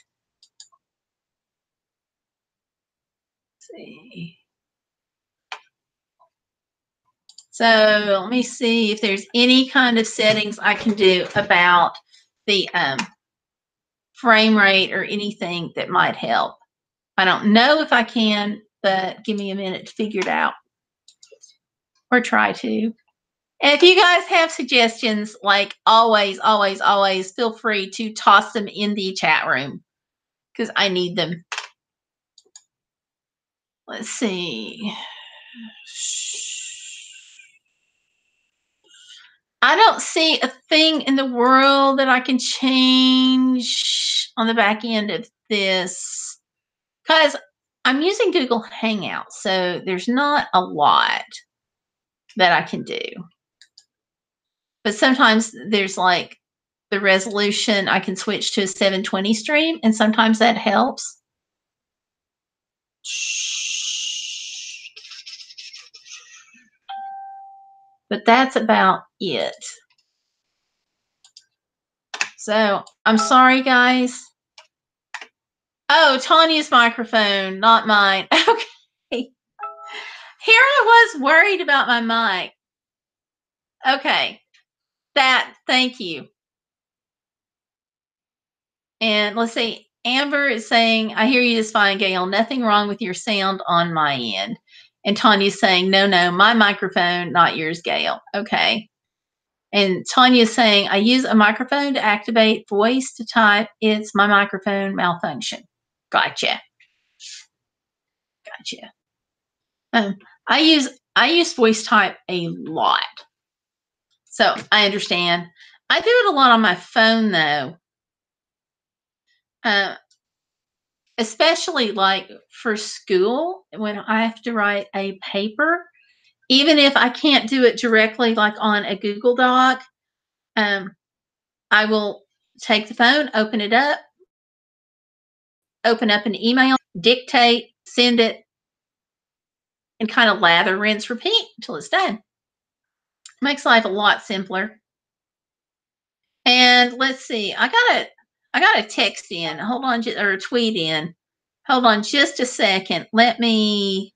Let's see. So let me see if there's any kind of settings I can do about the frame rate or anything that might help. I don't know if I can, but give me a minute to figure it out or try to. And if you guys have suggestions, like always, always, always feel free to toss them in the chat room because I need them. Let's see. I don't see a thing in the world that I can change on the back end of this because I'm using Google Hangouts, so there's not a lot that I can do. But sometimes there's like the resolution, I can switch to a 720 stream, and sometimes that helps. But that's about it. So I'm sorry, guys. Oh, Tanya's microphone, not mine. Okay. Here I was worried about my mic. Okay. Thank you. And let's see. Amber is saying, I hear you just fine, Gayle. Nothing wrong with your sound on my end. And Tanya's saying, no, my microphone, not yours, Gayle. Okay. And Tanya's saying, I use a microphone to activate voice to type. It's my microphone malfunction. Gotcha. I use voice type a lot. So I understand. I do it a lot on my phone though. Especially like for school when I have to write a paper, even if I can't do it directly like on a Google Doc, I will take the phone, open it up, open up an email, dictate, send it, and kind of lather, rinse, repeat until it's done. Makes life a lot simpler. And let's see, I got a text in. Hold on, or a tweet in. Hold on just a second. Let me,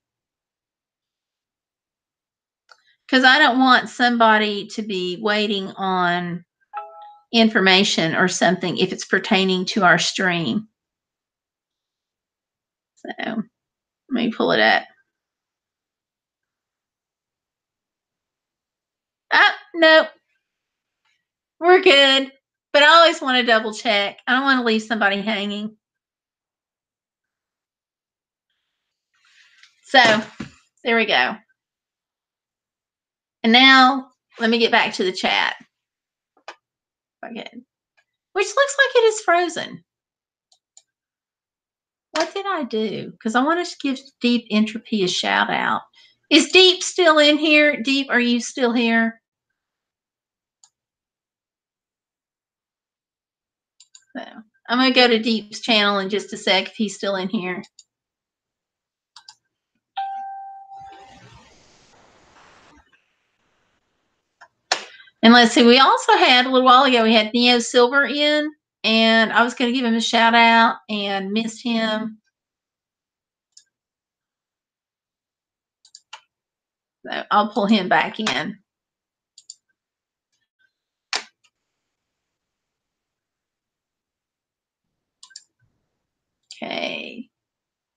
because I don't want somebody to be waiting on information or something if it's pertaining to our stream. So let me pull it up. Nope. We're good. But I always want to double check. I don't want to leave somebody hanging. So there we go. And now let me get back to the chat. Okay. Which looks like it is frozen. What did I do? Because I want to give Deep Entropy a shout out. Is Deep still in here? Deep, are you still here? So I'm going to go to Deep's channel in just a sec if he's still in here. And let's see, we also had a little while ago, we had Neo Silver in, and I was going to give him a shout out and missed him. So I'll pull him back in. Okay.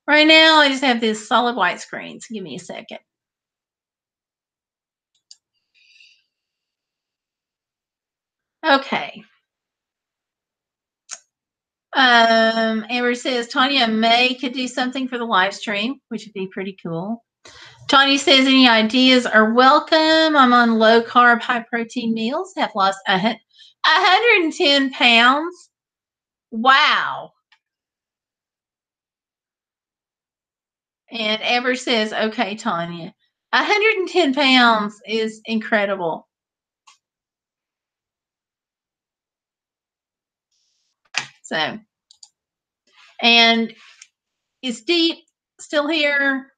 Right now, I just have this solid white screen, so give me a second. Okay. Amber says, Tanya May could do something for the live stream, which would be pretty cool. Tanya says, any ideas are welcome. I'm on low carb, high protein meals. Have lost 110 pounds. Wow. And Amber says, okay, Tanya, 110 pounds is incredible. So, and is Deep still here?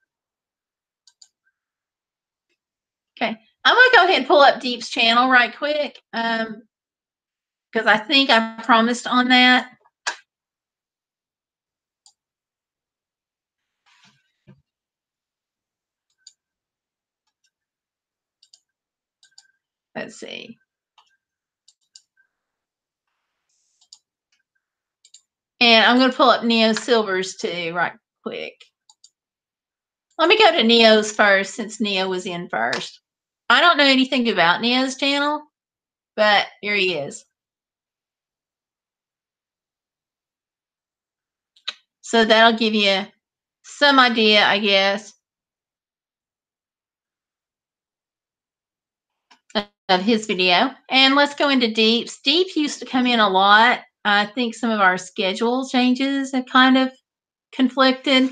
Okay. I'm going to go ahead and pull up Deep's channel right quick because I think I promised on that. Let's see. And I'm going to pull up Neo Silvers too right quick. Let me go to Neo's first since Neo was in first. I don't know anything about Neo's channel, but here he is. So that'll give you some idea, I guess, of his video. And let's go into Deep's. Deep used to come in a lot. I think some of our schedule changes have kind of conflicted.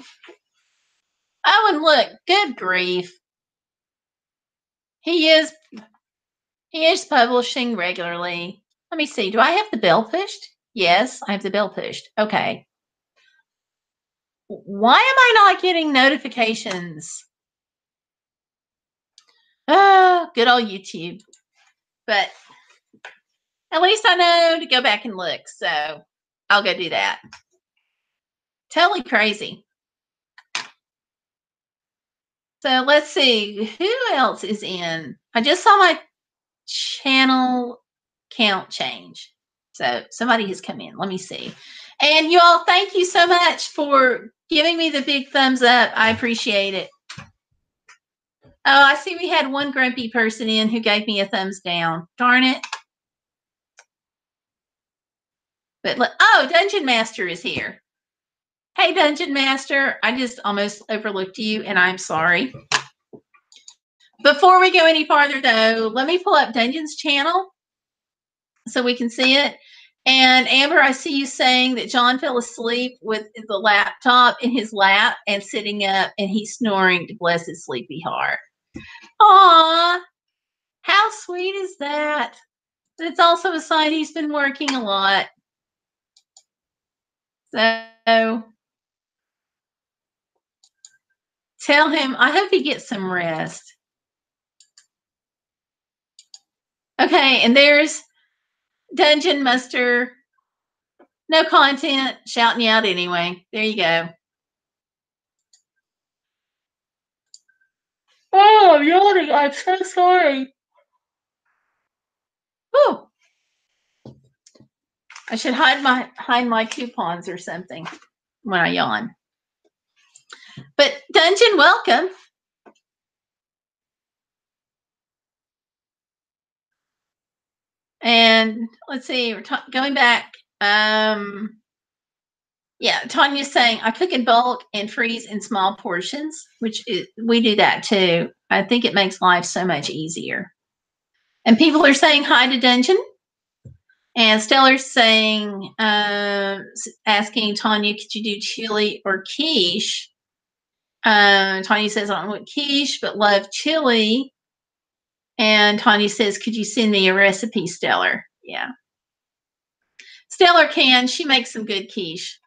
Oh, and look, good grief. He is publishing regularly. Let me see. Do I have the bell pushed? Yes, I have the bell pushed. Okay. Why am I not getting notifications? Oh, good old YouTube. But at least I know to go back and look. So I'll go do that. Totally crazy. So let's see. Who else is in? I just saw my channel count change. So somebody has come in. Let me see. And you all, thank you so much for giving me the big thumbs up. I appreciate it. Oh, I see we had one grumpy person in who gave me a thumbs down. Darn it. But oh, Dungeon Master is here. Hey, Dungeon Master. I just almost overlooked you, and I'm sorry. Before we go any farther, though, let me pull up Dungeon's channel so we can see it. And Amber, I see you saying that John fell asleep with the laptop in his lap and sitting up, and he's snoring to bless his sleepy heart. Aw, how sweet is that? It's also a sign he's been working a lot. So tell him, I hope he gets some rest. Okay, and there's Dungeon Muster. No content, shouting you out anyway. There you go. Oh, I'm yawning. I'm so sorry. Oh, I should hide my coupons or something when I yawn. But Dungeon, welcome. And let's see, we're going back. Yeah, Tanya's saying I cook in bulk and freeze in small portions, which we do that too. I think it makes life so much easier. And people are saying hi to Dungeon. And Stellar's saying, asking Tanya, could you do chili or quiche? Tanya says, I don't want quiche, but love chili. And Tanya says, could you send me a recipe, Stellar? Yeah. Stellar can. She makes some good quiche.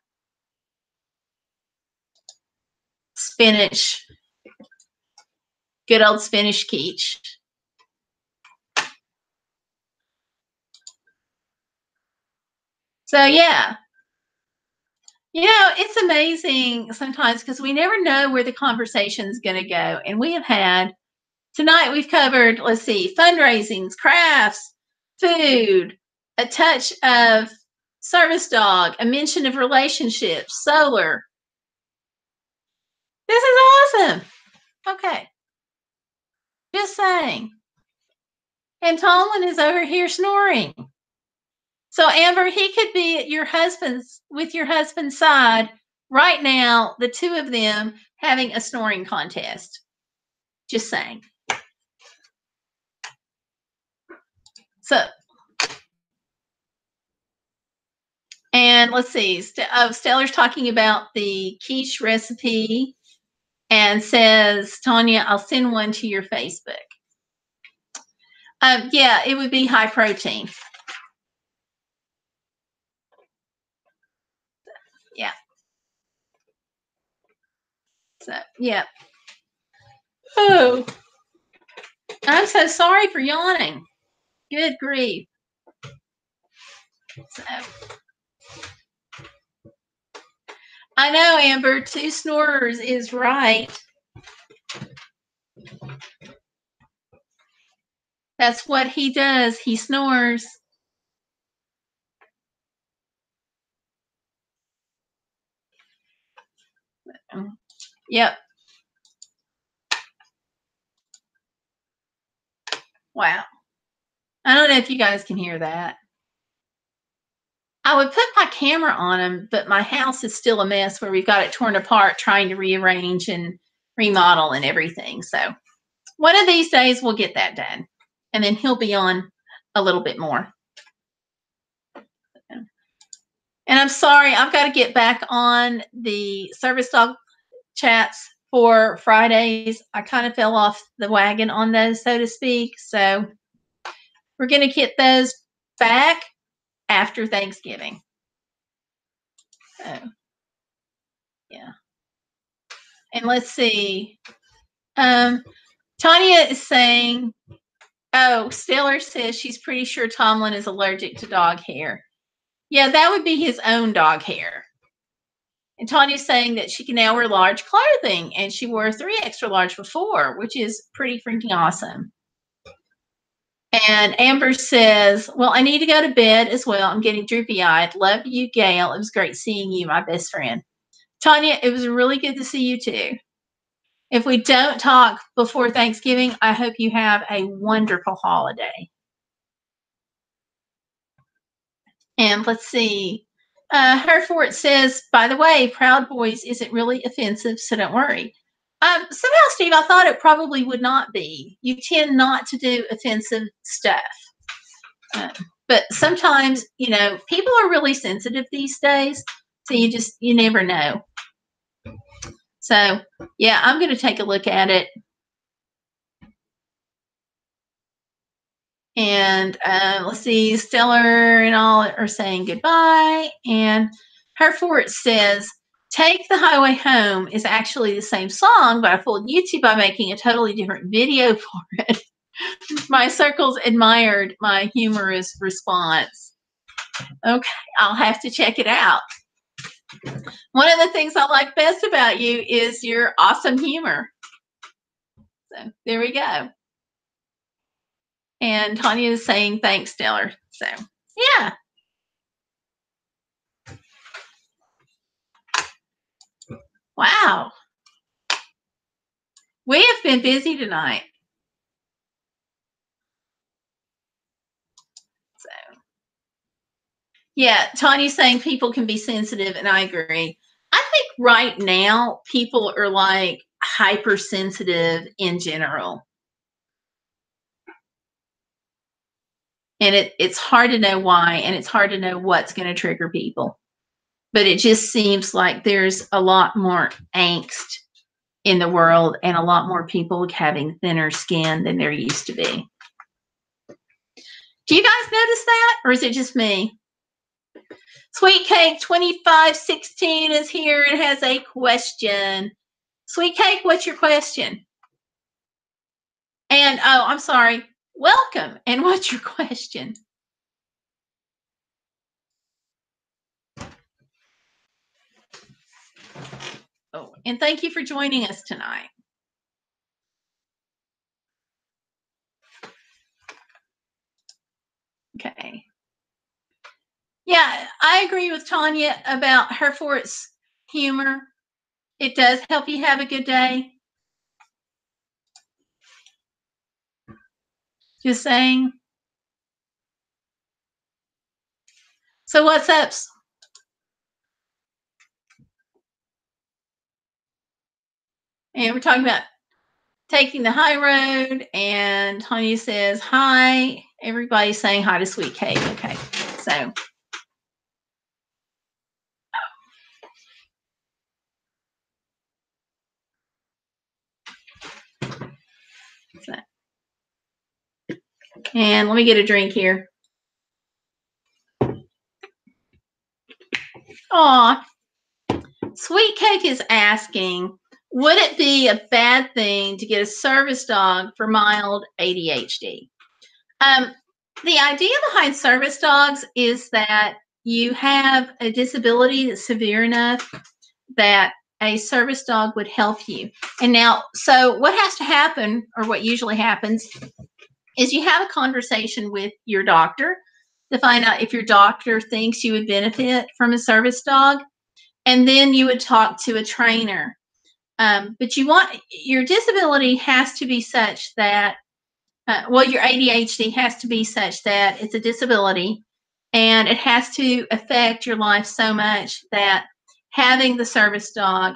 Spinach. Good old spinach quiche. So, yeah. You know, it's amazing sometimes because we never know where the conversation is going to go. And we have had Tonight we've covered, let's see, fundraisings, crafts, food, a touch of service dog, a mention of relationships, solar. This is awesome. Okay. Just saying. And Tomlin is over here snoring. So Amber, he could be at your husband's side right now, the two of them having a snoring contest. Just saying. So, and let's see, Stellar's talking about the quiche recipe and says, Tanya, I'll send one to your Facebook. Yeah, it would be high protein. Yeah. So, yeah. Oh, I'm so sorry for yawning. Good grief. So, I know, Amber, 2 snorers is right. That's what he does. He snores. Yep. Wow. I don't know if you guys can hear that. I would put my camera on him, but my house is still a mess where we've got it torn apart trying to rearrange and remodel and everything. So one of these days we'll get that done. And then he'll be on a little bit more. And I'm sorry, I've got to get back on the service dog chats for Fridays. I kind of fell off the wagon on those, so to speak. So we're going to get those back after Thanksgiving. So, yeah. And let's see. Tanya is saying, oh, Stellar says she's pretty sure Tomlin is allergic to dog hair. Yeah, that would be his own dog hair. And Tanya's saying that she can now wear large clothing, and she wore 3 extra large before, which is pretty freaking awesome. And Amber says, well, I need to go to bed as well. I'm getting droopy-eyed. Love you, Gayle. It was great seeing you, my best friend. Tanya, it was really good to see you too. If we don't talk before Thanksgiving, I hope you have a wonderful holiday. And let's see. Herford says, by the way, Proud Boys isn't really offensive, so don't worry. Somehow, Steve, I thought it probably would not be. You tend not to do offensive stuff. But sometimes, you know, people are really sensitive these days. So you never know. So, yeah, I'm going to take a look at it. And let's see, Stellar and all are saying goodbye. And Herford says, Take the Highway Home is actually the same song, but I fooled YouTube by making a totally different video for it. My circles admired my humorous response. Okay, I'll have to check it out. One of the things I like best about you is your awesome humor. So there we go. And Tanya is saying, thanks, Stellar. So, yeah. Wow. We have been busy tonight. So, yeah, Tanya's saying people can be sensitive, and I agree. I think right now people are like hypersensitive in general. And it's hard to know why, and it's hard to know what's going to trigger people. But it just seems like there's a lot more angst in the world and a lot more people having thinner skin than there used to be. Do you guys notice that, or is it just me? Sweet Cake 2516 is here and has a question. Sweet Cake, what's your question? And, oh, I'm sorry. Welcome. And what's your question? Oh, and thank you for joining us tonight. Yeah, I agree with Tanya about her for its humor. It does help you have a good day. Just saying. So what's up? And we're talking about taking the high road, and Tanya says hi. Everybody's saying hi to Sweet Cake. Okay, so and let me get a drink here. Aw, Sweet Cake is asking, would it be a bad thing to get a service dog for mild ADHD? The idea behind service dogs is that you have a disability that's severe enough that a service dog would help you. And now, so what has to happen, or what usually happens, is you have a conversation with your doctor to find out if your doctor thinks you would benefit from a service dog. And then you would talk to a trainer. But your disability has to be such that, your ADHD has to be such that it's a disability, and it has to affect your life so much that having the service dog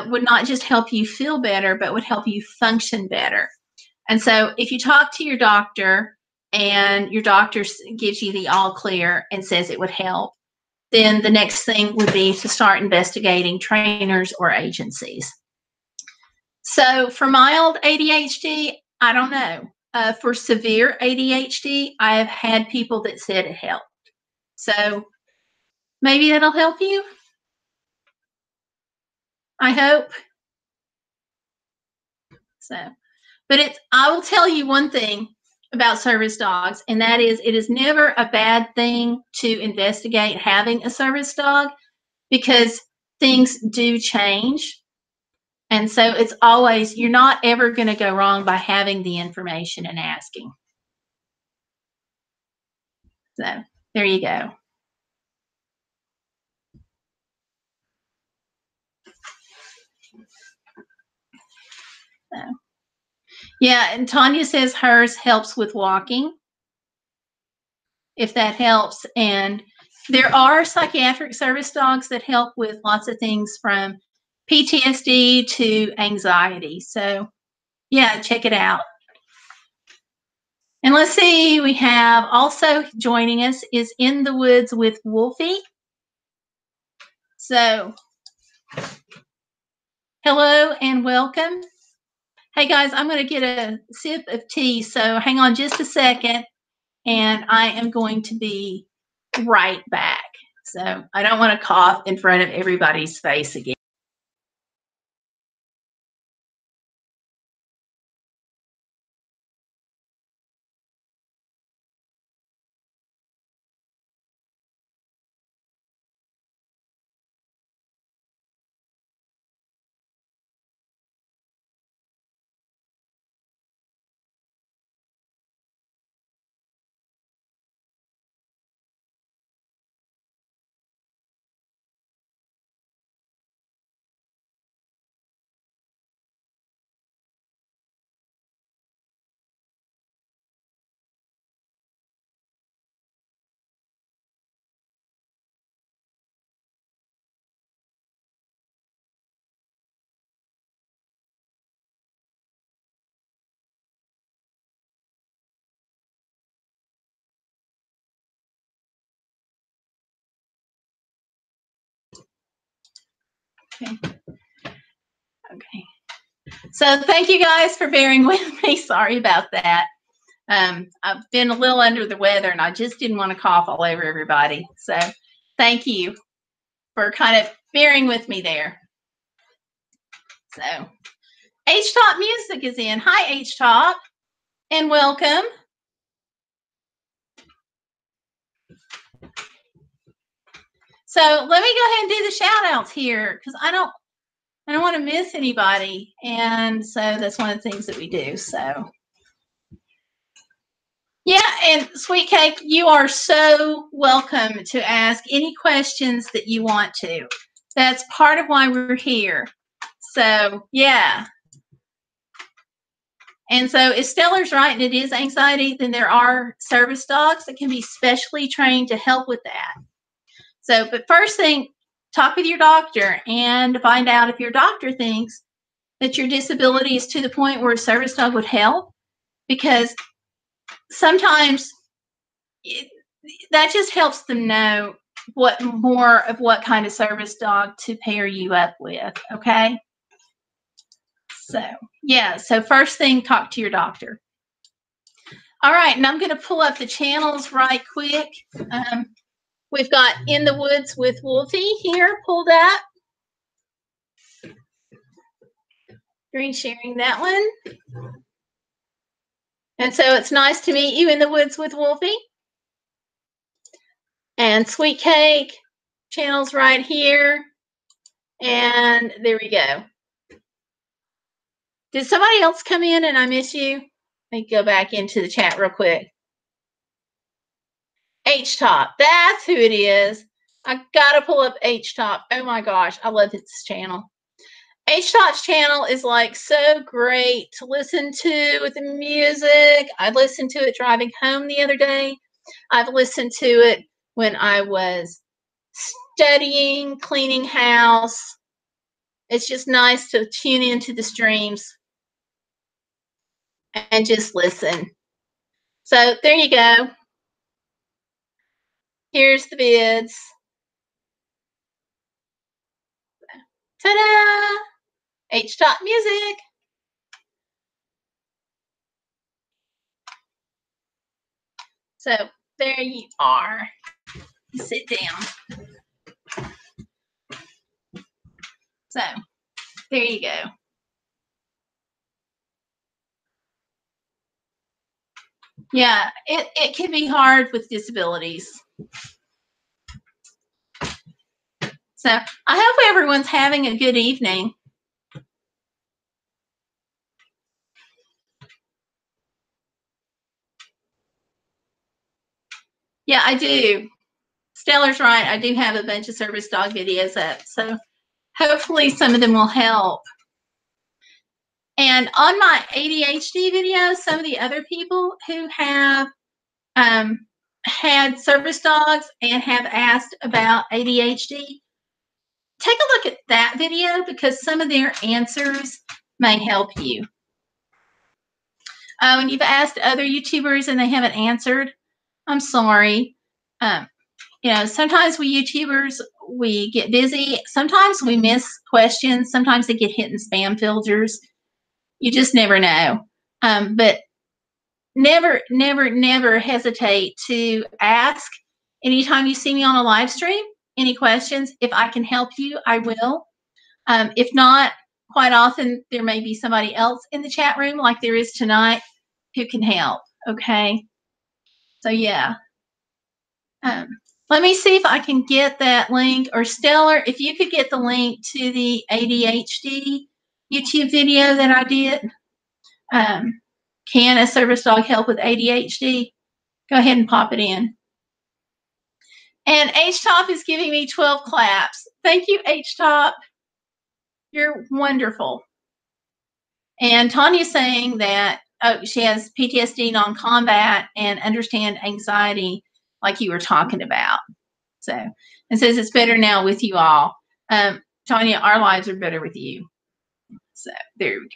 would not just help you feel better, but would help you function better. And so if you talk to your doctor and your doctor gives you the all clear and says it would help, then the next thing would be to start investigating trainers or agencies. So for mild ADHD, I don't know. For severe ADHD, I have had people that said it helped. So maybe that'll help you. I hope. So, but I will tell you one thing about service dogs, and that is it is never a bad thing to investigate having a service dog, because things do change. And so it's always, you're not ever going to go wrong by having the information and asking. So there you go. So, yeah, and Tanya says hers helps with walking, if that helps. And there are psychiatric service dogs that help with lots of things from PTSD to anxiety. So, yeah, check it out. And let's see, we have also joining us is In the Woods with Wolfie. So, hello and welcome. Hey guys, I'm going to get a sip of tea, so hang on just a second, and I am going to be right back. So I don't want to cough in front of everybody's face again. Okay. Okay. So thank you guys for bearing with me. Sorry about that. I've been a little under the weather, and I just didn't want to cough all over everybody. So thank you for kind of bearing with me there. So H-Top Music is in. Hi, H-Top, and welcome. So let me go ahead and do the shout outs here, because I don't want to miss anybody. And so that's one of the things that we do. So Yeah, and Sweet Cake, you are so welcome to ask any questions that you want to. That's part of why we're here. So, yeah. And so if Stellar's right and it is anxiety, then there are service dogs that can be specially trained to help with that. So, but first thing, talk with your doctor and find out if your doctor thinks that your disability is to the point where a service dog would help, because sometimes that just helps them know what kind of service dog to pair you up with. Okay. So, yeah. So first thing, talk to your doctor. All right. And I'm going to pull up the channels right quick. We've got In the Woods with Wolfie here pulled up. Screen sharing that one. And so it's nice to meet you, In the Woods with Wolfie. And Sweet Cake, channel's right here. And there we go. Did somebody else come in and I miss you? Let me go back into the chat real quick. H-Top, that's who it is. I gotta pull up H-Top. Oh my gosh, I love this channel. H-Top's channel is like so great to listen to with the music. I listened to it driving home the other day. I've listened to it when I was studying, cleaning house. It's just nice to tune into the streams and just listen. So there you go. Here's the vids. Ta-da! H-Top music. So there you are. Sit down. So there you go. Yeah, it can be hard with disabilities. So I hope everyone's having a good evening. Yeah, I do. Stellar's right. I do have a bunch of service dog videos up. So hopefully some of them will help. And on my ADHD videos, some of the other people who have had service dogs and have asked about ADHD, take a look at that video because some of their answers may help you. When you've asked other YouTubers and they haven't answered, I'm sorry. You know, sometimes we YouTubers, we get busy. Sometimes we miss questions. Sometimes they get hit in spam filters. You just never know. But never, never, never hesitate to ask anytime you see me on a live stream, any questions. If I can help you, I will. If not, quite often there may be somebody else in the chat room like there is tonight who can help. Okay. So yeah. Let me see if I can get that link, or Stellar, if you could get the link to the ADHD YouTube video that I did. Can a service dog help with ADHD? Go ahead and pop it in. And H-Top is giving me 12 claps. Thank you, H-Top. You're wonderful. And Tanya's saying that she has PTSD, non-combat, and understand anxiety like you were talking about. So, and says it's better now with you all. Tanya, our lives are better with you. So there we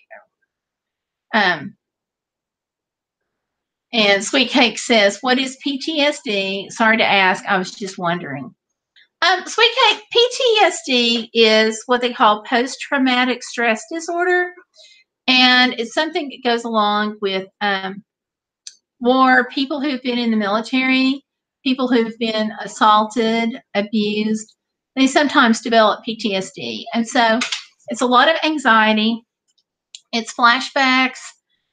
go. And Sweet Cake says, what is PTSD? Sorry to ask. I was just wondering. Sweet Cake, PTSD is what they call post-traumatic stress disorder. And it's something that goes along with war, people who've been in the military, people who've been assaulted, abused. They sometimes develop PTSD. And so it's a lot of anxiety. It's flashbacks.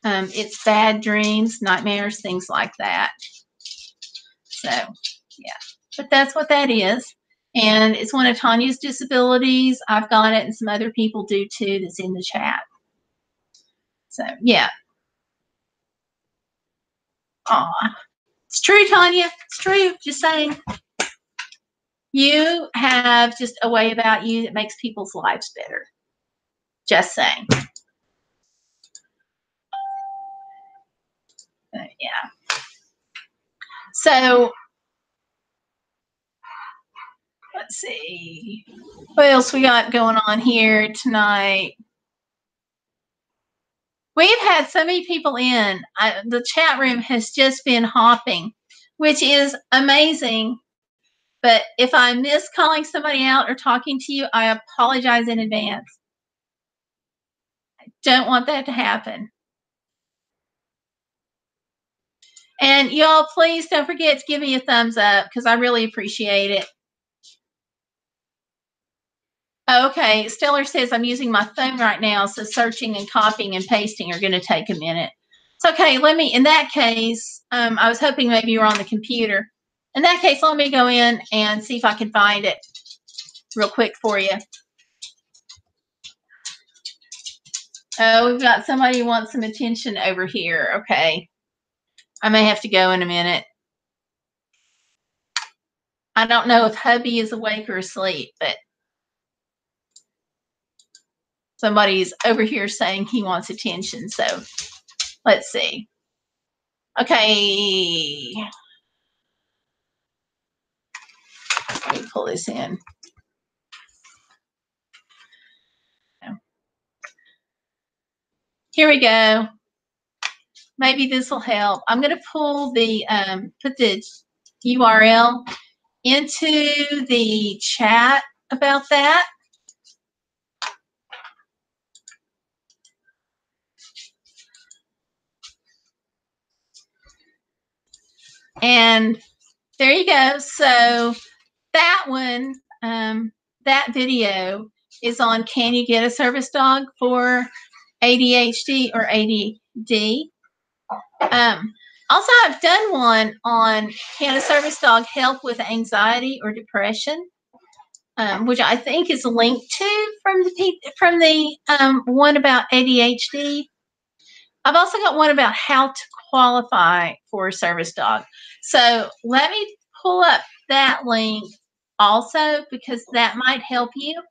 It's bad dreams, nightmares, things like that. So, yeah. But that's what that is. And it's one of Tanya's disabilities. I've got it, and some other people do too that's in the chat. So, yeah. Aw. It's true, Tanya. It's true. Just saying. You have just a way about you that makes people's lives better. Just saying. Yeah. So, let's see. What else we got going on here tonight? We've had so many people in. The chat room has just been hopping, which is amazing. But if I miss calling somebody out or talking to you, I apologize in advance. I don't want that to happen. And y'all, please don't forget to give me a thumbs up because I really appreciate it. Okay, Stellar says I'm using my phone right now, so searching and copying and pasting are going to take a minute. It's okay. Let me, in that case, I was hoping maybe you were on the computer. In that case, let me go in and see if I can find it real quick for you. Oh, we've got somebody who wants some attention over here. Okay. I may have to go in a minute. I don't know if hubby is awake or asleep, but somebody's over here saying he wants attention. So let's see. Okay. Let me pull this in. Here we go. Maybe this will help. I'm going to pull the, put the URL into the chat about that. And there you go. So that one, that video is on Can You Get a Service Dog for ADHD or ADD? Also, I've done one on Can a Service Dog Help with Anxiety or Depression? Which I think is linked to from the one about ADHD. I've also got one about how to qualify for a service dog. So let me pull up that link also because that might help you.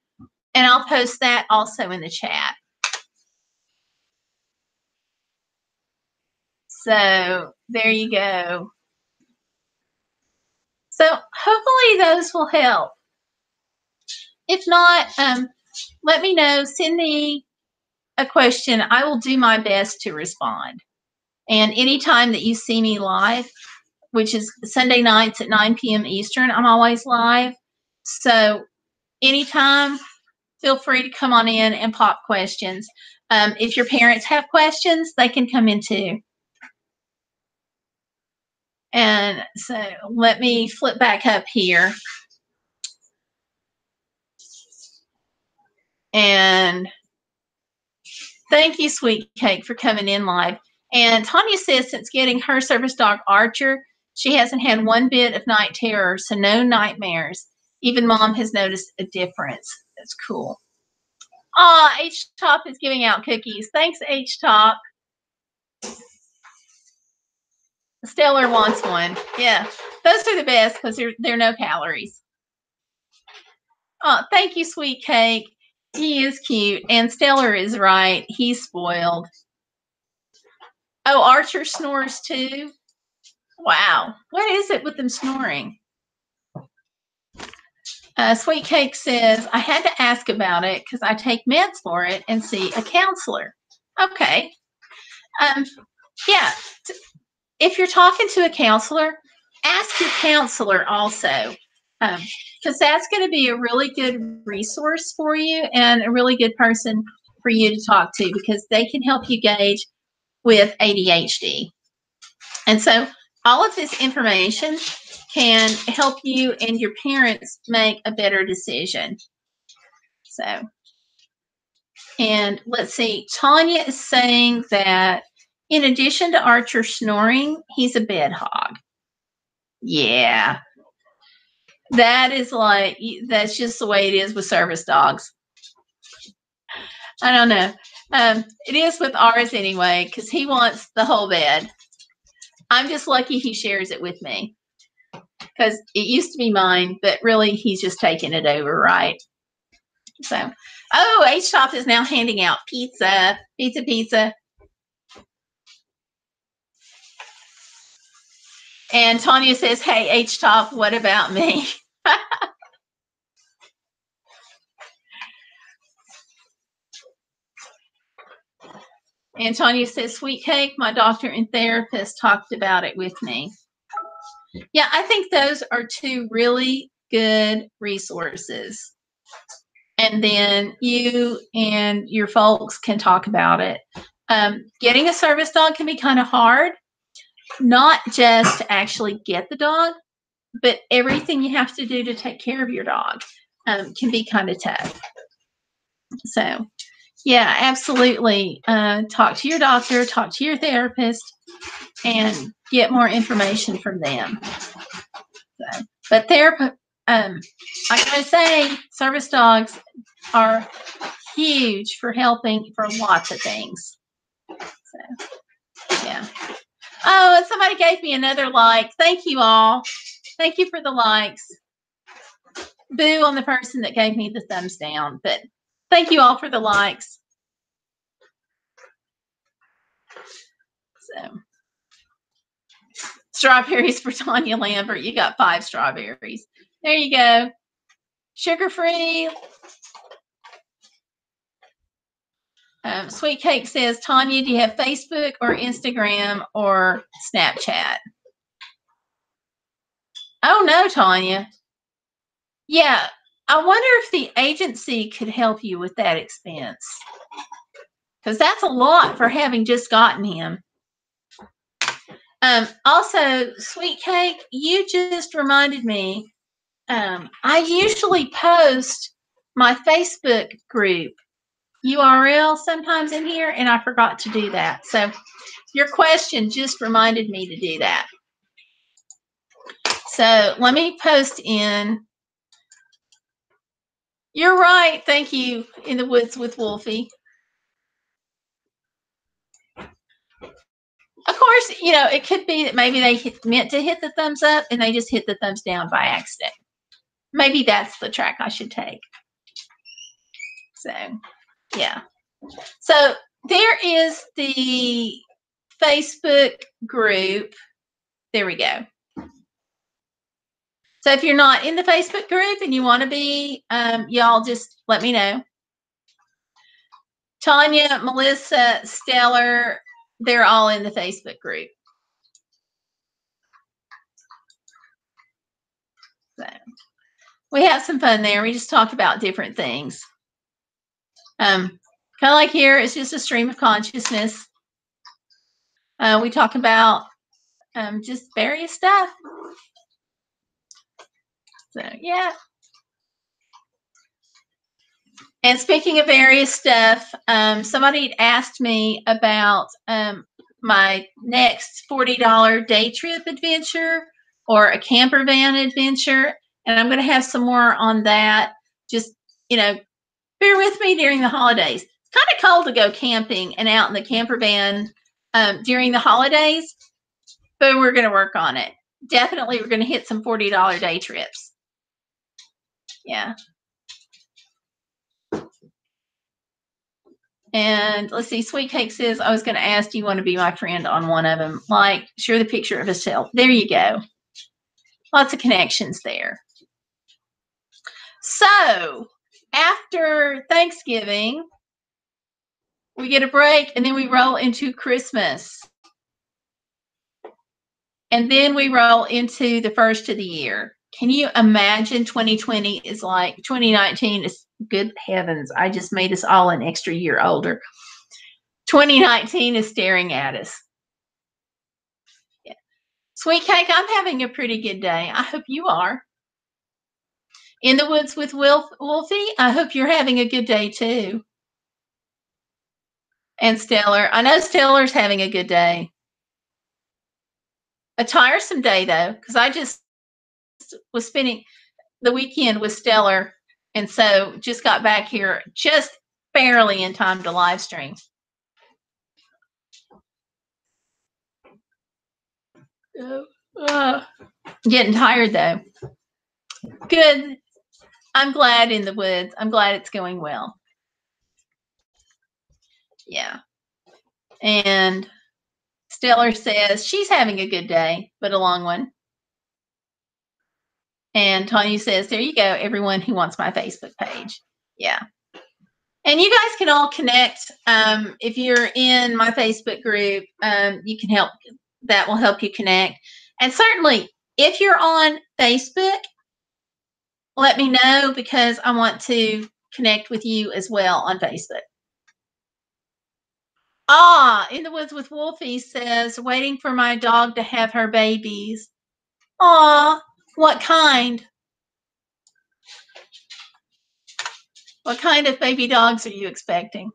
And I'll post that also in the chat. So there you go. So hopefully those will help. If not, let me know. Send me a question. I will do my best to respond. And anytime that you see me live, which is Sunday nights at 9 p.m. Eastern, I'm always live. So anytime, feel free to come on in and pop questions. If your parents have questions, they can come in too. And so let me flip back up here. And thank you, Sweet Cake, for coming in live. And Tanya says since getting her service dog Archer, she hasn't had one bit of night terror, so no nightmares. Even mom has noticed a difference. That's cool. Oh, H-Top is giving out cookies. Thanks, H-Top. Stellar wants one. Yeah, those are the best because they're no calories. Oh, thank you, Sweet Cake. He is cute. And Stellar is right. He's spoiled. Oh, Archer snores too? Wow. What is it with them snoring? Sweet Cake says, I had to ask about it because I take meds for it and see a counselor. Okay. Yeah. If you're talking to a counselor, ask your counselor also. Because that's going to be a really good resource for you and a really good person for you to talk to because they can help you gauge with ADHD. And so all of this information can help you and your parents make a better decision. So, and let's see, Tanya is saying that in addition to Archer snoring, he's a bed hog. Yeah. That is like, that's just the way it is with service dogs. I don't know. It is with ours anyway, because he wants the whole bed. I'm just lucky he shares it with me, because it used to be mine, but really he's just taking it over, right? So, oh, H-Top is now handing out pizza. Pizza. And Tanya says, hey, H-Top, what about me? And Tanya says, sweet cake, my doctor and therapist talked about it with me. Yeah, I think those are two really good resources. And then you and your folks can talk about it. Getting a service dog can be kind of hard, not just to actually get the dog, but everything you have to do to take care of your dog can be kind of tough. So, yeah, absolutely. Talk to your doctor, talk to your therapist, and get more information from them. So, but I gotta say, service dogs are huge for helping for lots of things. So, yeah. Oh, and somebody gave me another like. Thank you all. Thank you for the likes. Boo on the person that gave me the thumbs down, but thank you all for the likes. So, strawberries for Tanya Lambert. You got 5 strawberries. There you go. Sugar-free. Sweet Cake says, Tanya, do you have Facebook or Instagram or Snapchat? Oh, no, Tanya. Yeah, I wonder if the agency could help you with that expense, because that's a lot for having just gotten him. Also, Sweet Cake, you just reminded me, I usually post my Facebook group URL sometimes in here, and I forgot to do that. So your question just reminded me to do that. So let me post in. You're right. Thank you. In the Woods with Wolfie. Of course, you know, it could be that maybe they meant to hit the thumbs up and they just hit the thumbs down by accident. Maybe that's the track I should take. So, yeah. So there is the Facebook group. There we go. So if you're not in the Facebook group and you want to be, y'all just let me know. Tanya, Melissa, Stellar, they're all in the Facebook group. So we have some fun there. We just talk about different things. Kind of like here, it's just a stream of consciousness. We talk about just various stuff. So, yeah. And speaking of various stuff, somebody asked me about my next $40 day trip adventure or a camper van adventure. And I'm going to have some more on that. Just, you know, bear with me during the holidays. It's kind of cold to go camping and out in the camper van during the holidays, but we're going to work on it. Definitely, we're going to hit some $40 day trips. Yeah. And let's see, Sweet Cake says, I was going to ask, do you want to be my friend on one of them? Like, share the picture of himself. There you go. Lots of connections there. So, after Thanksgiving, we get a break, and then we roll into Christmas. And then we roll into the first of the year. Can you imagine 2020 is like 2019 is, good heavens, I just made us all an extra year older. 2019 is staring at us. Yeah. Sweet Cake, I'm having a pretty good day. I hope you are. In the Woods with Wolfie, I hope you're having a good day too. And Stellar, I know Stellar's having a good day. A tiresome day though, because I just was spending the weekend with Stellar, and so just got back here just barely in time to live stream. Getting tired though. Good. I'm glad in the woods. I'm glad it's going well. Yeah. And Stellar says she's having a good day, but a long one. And Tanya says, there you go, everyone who wants my Facebook page. Yeah. And you guys can all connect. If you're in my Facebook group, you can help. That will help you connect. And certainly, if you're on Facebook, let me know because I want to connect with you as well on Facebook. In the Woods with Wolfie says, waiting for my dog to have her babies. What kind? What kind of baby dogs are you expecting?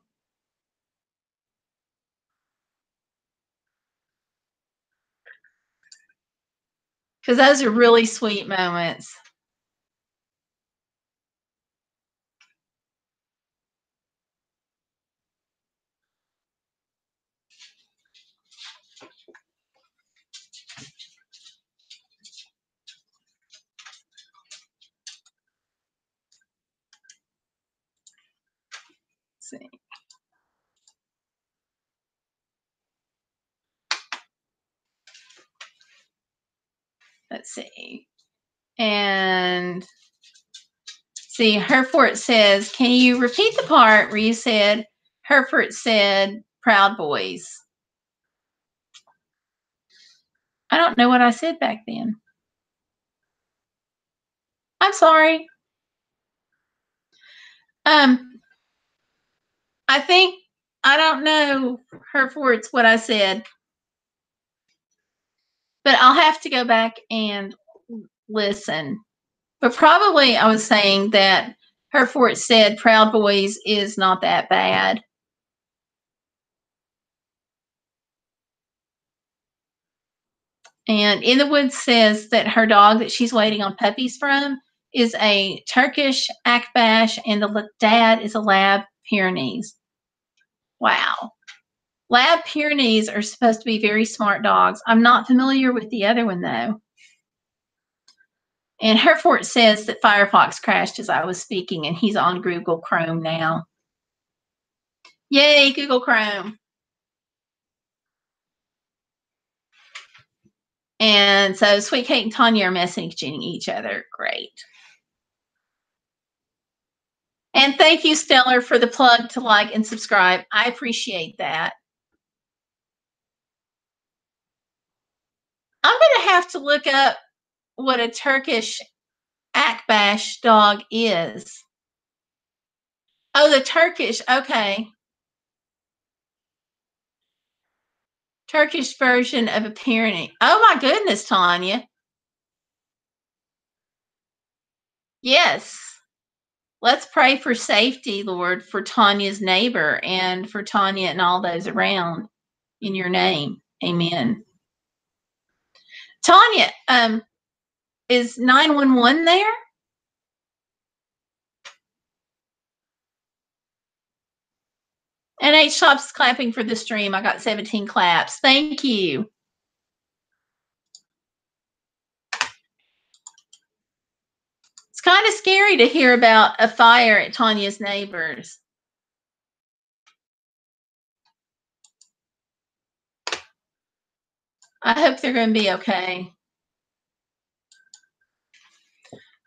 Because those are really sweet moments. Let's see. Let's see. And see, Herford says, can you repeat the part where you said, Herford said, Proud Boys? I don't know what I said back then. I'm sorry. I think, I don't know, Herford's what I said. But I'll have to go back and listen. But probably I was saying that Herford said Proud Boys is not that bad. And In the Woods says that her dog that she's waiting on puppies from is a Turkish Akbash, and the dad is a Lab Pyrenees. Wow. Lab Pyrenees are supposed to be very smart dogs. I'm not familiar with the other one, though. And Herford says that Firefox crashed as I was speaking, and he's on Google Chrome now. Yay, Google Chrome. And so Sweet Kate and Tanya are messaging each other. Great. And thank you, Stellar, for the plug to like and subscribe. I appreciate that. I'm going to have to look up what a Turkish Akbash dog is. Oh, the Turkish. Okay. Turkish version of a Pyrenee. Oh, my goodness, Tanya. Yes. Let's pray for safety, Lord, for Tanya's neighbor and for Tanya and all those around in your name. Amen. Tanya, is 911 there? And H Shop's clapping for the stream. I got 17 claps. Thank you. It's kind of scary to hear about a fire at Tanya's neighbors. I hope they're going to be okay.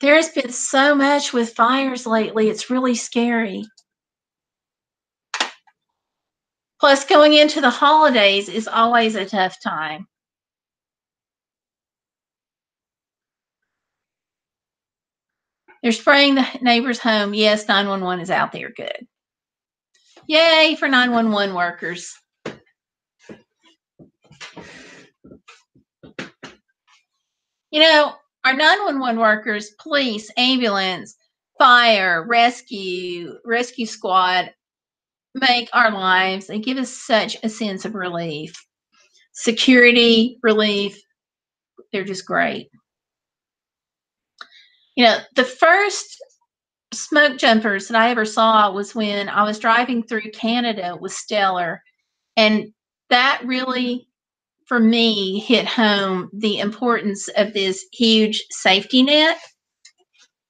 There's been so much with fires lately. It's really scary. Plus, going into the holidays is always a tough time. They're spraying the neighbor's home. Yes, 911 is out there. Good. Yay for 911 workers. You know, our 911 workers, police, ambulance, fire, rescue squad, make our lives, they give us such a sense of relief. Security, relief, they're just great. You know, the first smoke jumpers that I ever saw was when I was driving through Canada with Stellar, and that really for me, hit home the importance of this huge safety net.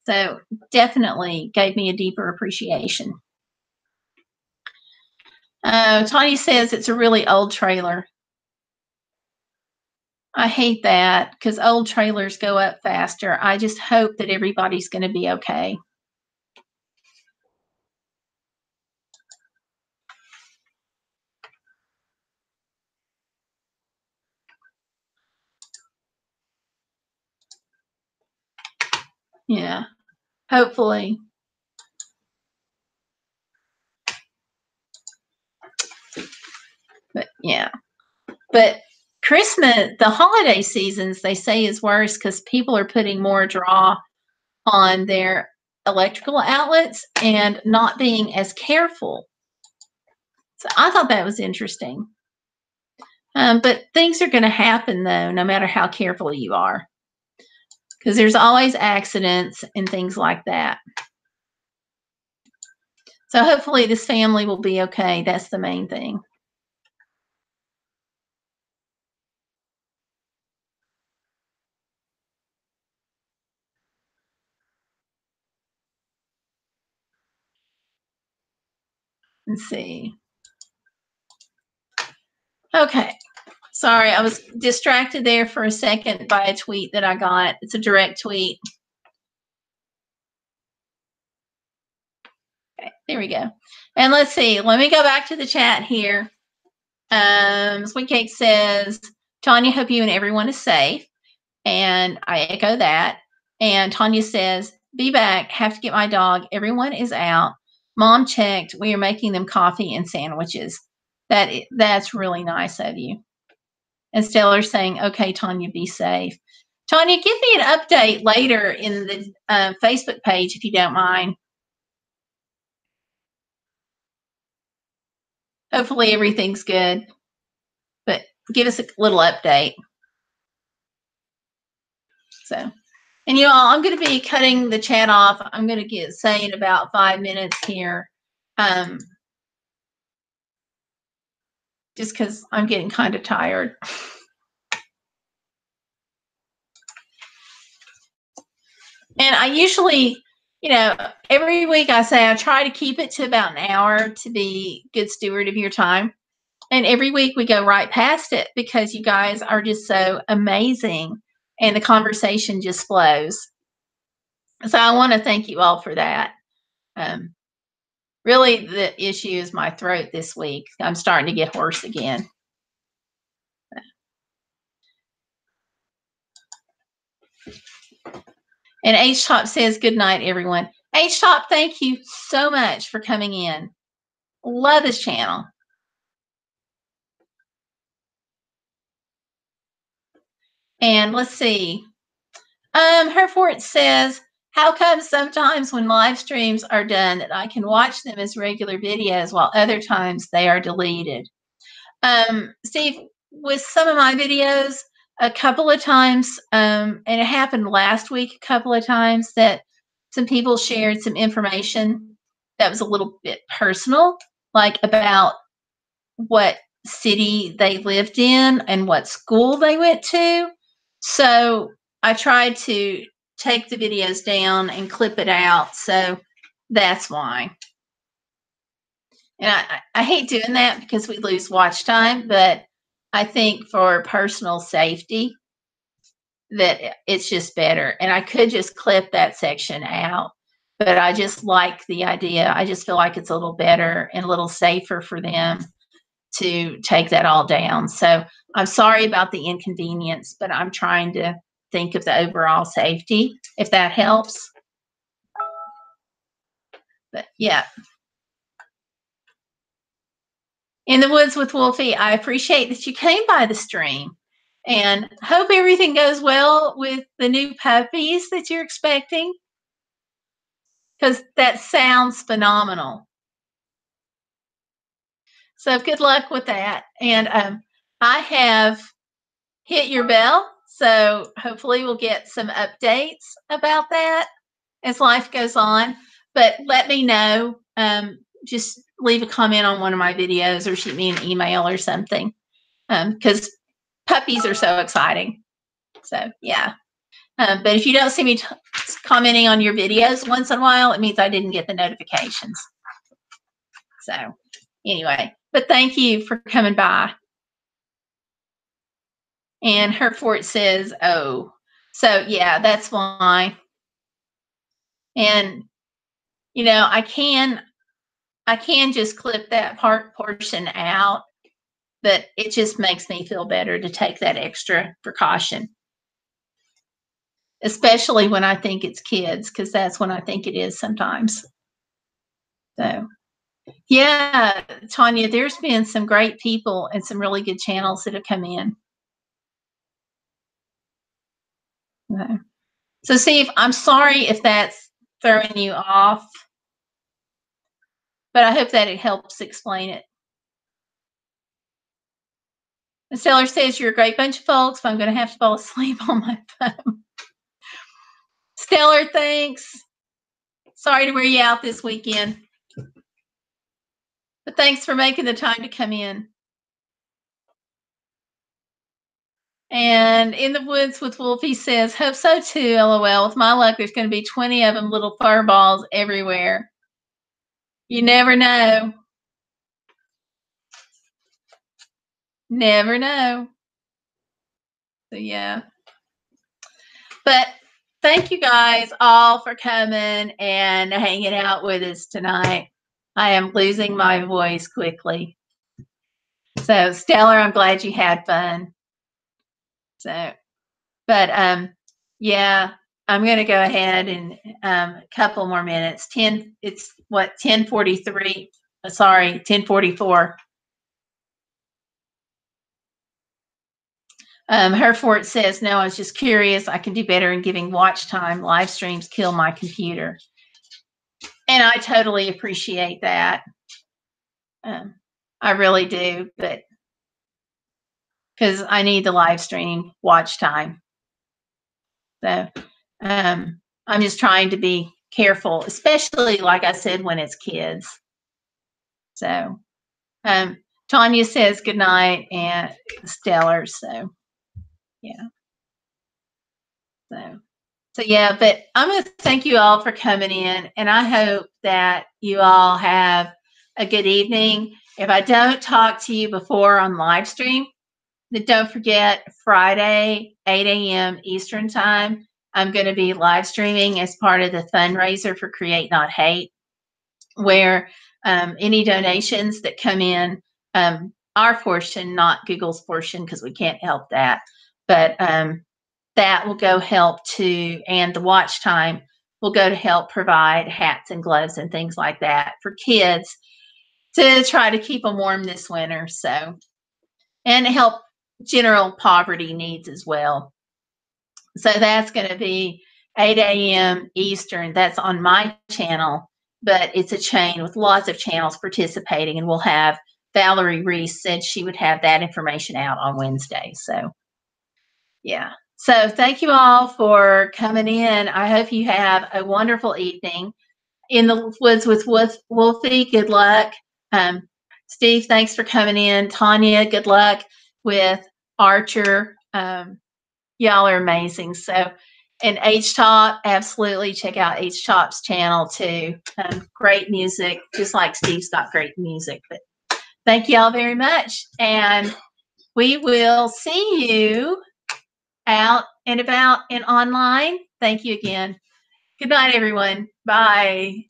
So definitely gave me a deeper appreciation. Tanya says it's a really old trailer. I hate that because old trailers go up faster. I just hope that everybody's going to be okay. Yeah, hopefully. But yeah, but Christmas, the holiday seasons, they say is worse because people are putting more draw on their electrical outlets and not being as careful. So I thought that was interesting. But things are going to happen though, no matter how careful you are, because there's always accidents and things like that. So hopefully this family will be okay. That's the main thing. Let's see. Okay. Sorry, I was distracted there for a second by a tweet that I got. It's a direct tweet. Okay, there we go. And let's see. Let me go back to the chat here. Sweet Cake says, Tanya, hope you and everyone is safe. And I echo that. And Tanya says, be back. Have to get my dog. Everyone is out. Mom checked. We are making them coffee and sandwiches. That's really nice of you. And Stellar's saying, okay, Tanya, be safe. Tanya, give me an update later in the Facebook page, if you don't mind. Hopefully everything's good. But give us a little update. So, and you all, I'm going to be cutting the chat off. I'm going to say in about 5 minutes here. Just because I'm getting kind of tired. And I usually, every week I say I try to keep it to about an hour to be good steward of your time. And every week we go right past it because you guys are just so amazing and the conversation just flows. So I want to thank you all for that. Really, the issue is my throat this week. I'm starting to get hoarse again. And H-Top says, good night, everyone. H-Top, thank you so much for coming in. Love this channel. And let's see. Herford says, how come sometimes when live streams are done that I can watch them as regular videos while other times they are deleted? Steve, with some of my videos, a couple of times, and it happened last week a couple of times, that some people shared some information that was a little bit personal, like about what city they lived in and what school they went to. So I tried to take the videos down and clip it out. So that's why. And I hate doing that because we lose watch time, but I think for personal safety that it's just better. And I could just clip that section out, but I just like the idea. I just feel like it's a little better and a little safer for them to take that all down. So I'm sorry about the inconvenience, but I'm trying to think of the overall safety, if that helps. But yeah. In the Woods with Wolfie, I appreciate that you came by the stream and hope everything goes well with the new puppies that you're expecting, because that sounds phenomenal. So good luck with that. And I have hit your bell, so hopefully we'll get some updates about that as life goes on. But let me know. Just leave a comment on one of my videos or shoot me an email or something. Because puppies are so exciting. So, yeah. But if you don't see me commenting on your videos once in a while, it means I didn't get the notifications. So, anyway, but thank you for coming by. And Herford says, oh. So, yeah, that's why. And, you know, I can just clip that portion out, but it just makes me feel better to take that extra precaution. Especially when I think it's kids, because that's when I think it is sometimes. So, yeah, Tanya, there's been some great people and some really good channels that have come in. Okay. So, Steve, I'm sorry if that's throwing you off, but I hope that it helps explain it. The seller says you're a great bunch of folks, but I'm going to have to fall asleep on my phone. Stellar, thanks. Sorry to wear you out this weekend. But thanks for making the time to come in. And In the Woods with Wolfie says, hope so too, LOL. With my luck, there's going to be 20 of them, little fur balls everywhere. You never know. Never know. So, yeah. But thank you guys all for coming and hanging out with us tonight. I am losing my voice quickly. So, Stellar, I'm glad you had fun. So, but yeah, I'm going to go ahead and a couple more minutes. It's what, 10:43? Sorry, 10:44. Herford says, no, I was just curious. I can do better in giving watch time. Live streams kill my computer. And I totally appreciate that. I really do, but because I need the live stream watch time. So I'm just trying to be careful, especially, like I said, when it's kids. So Tanya says good night, and Stellar. So, yeah. So yeah, but I'm going to thank you all for coming in, and I hope that you all have a good evening. If I don't talk to you before on live stream, then don't forget Friday, 8 a.m. Eastern time, I'm going to be live streaming as part of the fundraiser for Create Not Hate, where any donations that come in, our portion, not Google's portion, because we can't help that, but that will go help to, and the watch time will go to help provide hats and gloves and things like that for kids to try to keep them warm this winter. So, and help general poverty needs as well. So that's going to be 8 a.m. Eastern. That's on my channel, but it's a chain with lots of channels participating, and we'll have Valerie Reese said she would have that information out on Wednesday. So, yeah. So thank you all for coming in. I hope you have a wonderful evening. In the Woods with Wolfie, good luck. Steve, thanks for coming in. Tanya, good luck with Archer. Y'all are amazing. So, and H-Top, absolutely check out H-Top's channel too. Great music, just like Steve's got great music. But thank y'all very much. And we will see you out and about and online. Thank you again. Good night, everyone. Bye.